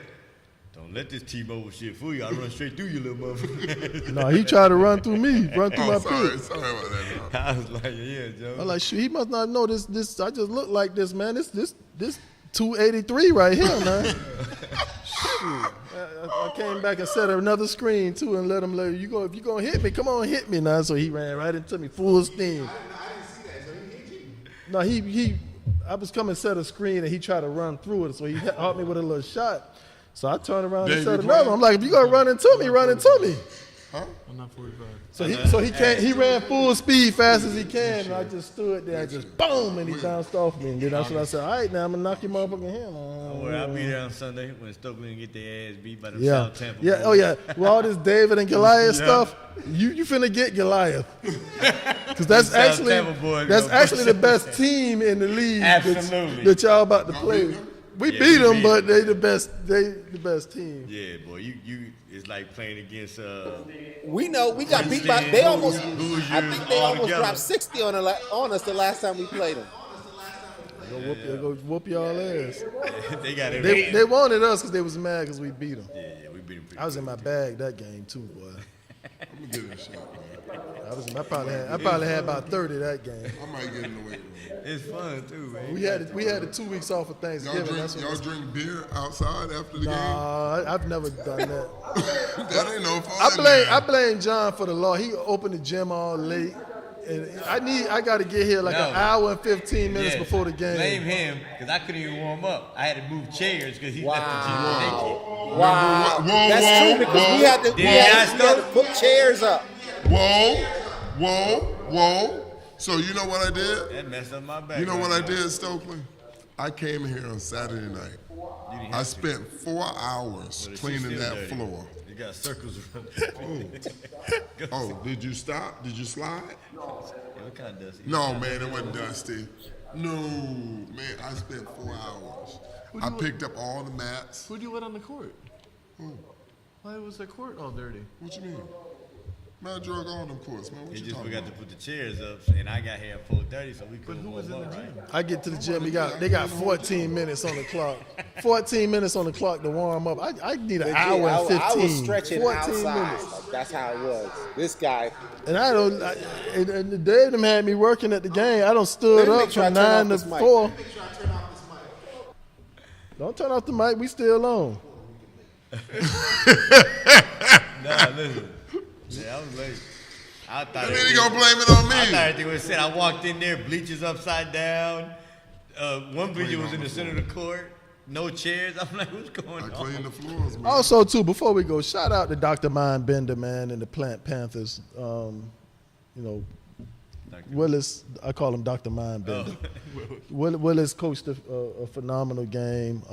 "Don't let this T-Mobile shit fool you. I run straight through you, little motherfucker." No, he tried to run through me, run through my pick. Sorry about that. I was like, "Yeah, Joe." I'm like, shoot, he must not know this. I just look like this, man. This 283 right here, man. Shoot. I came back and set another screen too, and let him you go. If you gonna hit me, come on, hit me now. So he ran right into me, full steam. No, I was coming set a screen and he tried to run through it, so he helped me with a little shot. So I turned around and set another one. I'm like, if you gonna run into me, run into me. Huh? I'm not 45. So he ran full speed fast as he can, and I just stood there and just boom, and he bounced off me. And then that's when I said, all right, now I'm gonna knock your motherfucking hand Don't worry, I'll be there on Sunday when Stokely get their ass beat by the Yeah, South Tampa. yeah, boys. oh yeah. With all this David and Goliath Yeah. stuff, you finna get Goliath, because that's The South actually Tampa boys that's gonna actually push the best team in the league. Absolutely. that y'all about to play. We Yeah, beat we them, beat but 'em. they the best. They the best team. Yeah, boy, you it's like playing against. We know we got beat by. They almost. I think they almost dropped 60 on us the last time we played them. They go whoop y'all ass. They got it. They wanted us because they was mad because we beat them. Yeah, we beat them. I was in my bag that game too, boy. I'm gonna get in shape, man. I probably had about 30 that game. I might get in the weight room. It's fun too, man. We had the 2 weeks off for Thanksgiving. Y'all drink beer outside after the game? Nah, I've never done that. That ain't no fun. I blame John for the law. He opened the gym all late, and I got to get here like an hour and 15 minutes before the game. Blame him because I couldn't even warm up. I had to move chairs because he left the gym naked. Wow. That's true because we had to put chairs up. Whoa. So you know what I did? That messed up my back. You know what I did, Stokely? I came here on Saturday night. I spent 4 hours cleaning that floor. You got circles around. Oh, did you stop? Did you slide? What kind of dusty? No, man, it wasn't dusty. No, man, I spent 4 hours. I picked up all the mats. Who'd you let on the court? Who? Why was the court all dirty? What you mean? Man, I drug all them courts, man. What He you just talking forgot about? to put the chairs up, and I got here at 4:30, so we couldn't warm up, right? I get to the gym. They got 14 minutes on the clock. 14 minutes on the clock to warm up. I need an hour and 15. I was stretching 14 outside. minutes. Like, that's how it was. This guy. And and Dave them had me working at the game. I don't stood Let me up make sure I from turn 9 off to this mic. 4. Don't turn off the mic. We still on. Nah, listen. Yeah, I was late. I thought And then he gonna blame it on me. I thought everything was set. I walked in there, bleachers upside down. One bleacher was in the center of the court. No chairs. I'm like, what's going on? I cleaned the floors, man. Also, too, before we go, shout out to Dr. Mindbender, man, and the Plant Panthers. Willis, I call him Dr. Mindbender. Willis coached a phenomenal game.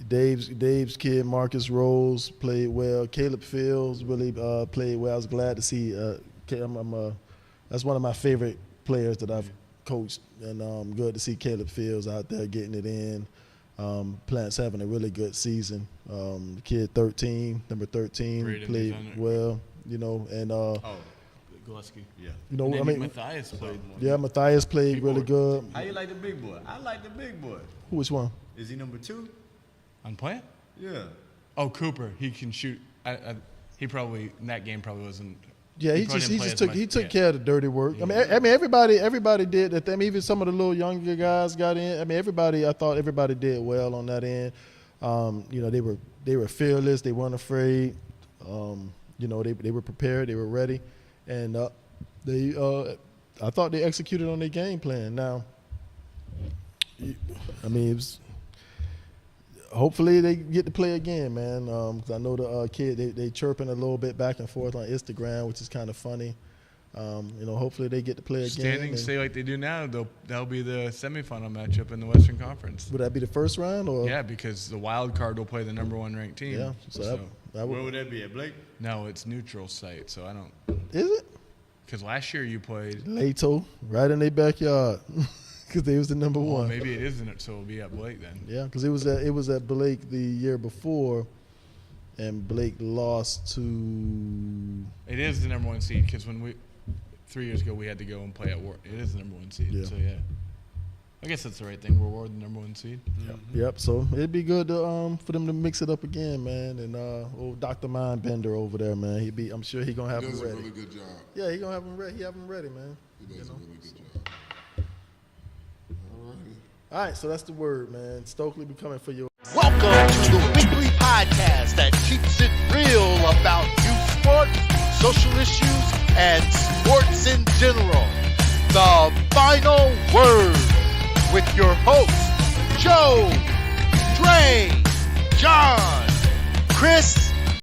Dave's kid, Marcus Rose, played well. Caleb Fields really played well. I was glad to see. That's one of my favorite players that I've coached, and good to see Caleb Fields out there getting it in. Plant's having a really good season. The kid, number 13, Great played defender. well. Gillespie. Yeah. Matthias played. Yeah, Matthias played really good. How you like the big boy? I like the big boy. Which one? Is he number 2? On Plant? Yeah. Oh, Cooper. He can shoot. He probably in that game probably wasn't. Yeah, he took care of the dirty work. I mean, everybody did that. I mean, even some of the little younger guys got in. I mean, I thought everybody did well on that end. They were fearless. They weren't afraid. They were prepared. They were ready, and I thought they executed on their game plan. Now, I mean, it was. Hopefully they get to play again, man. 'Cause I know the kid they chirping a little bit back and forth on Instagram, which is kind of funny. Hopefully they get to play again. Standings stay like they do now. That'll be the semifinal matchup in the Western Conference. Would that be the first round, or? Yeah, because the wild card will play the number 1 ranked team. Yeah, so that Where would that be at Blake? No, it's neutral site, so I don't. Is it? Because last year you played. Lato, right in their backyard, because they was the number 1. Maybe it isn't, so it'll be at Blake then. Yeah, because it was at Blake the year before, and Blake lost to. It is the number 1 seed because when 3 years ago we had to go and play at War. It is the number 1 seed. Yeah. So yeah, I guess that's the right thing. We're the number 1 seed. Yep. So it'd be good to for them to mix it up again, man. And old Dr. Mindbender over there, man. I'm sure he gonna have He does them a ready. really good job. Yeah, he gonna have them ready. He have them ready, man. He does a really good job. All right, so that's the word, man. Stokely be coming for you. Welcome to the weekly podcast that keeps it real about youth sports, social issues, and sports in general. The Final Word with your hosts, Joe, Dre, John, Chris,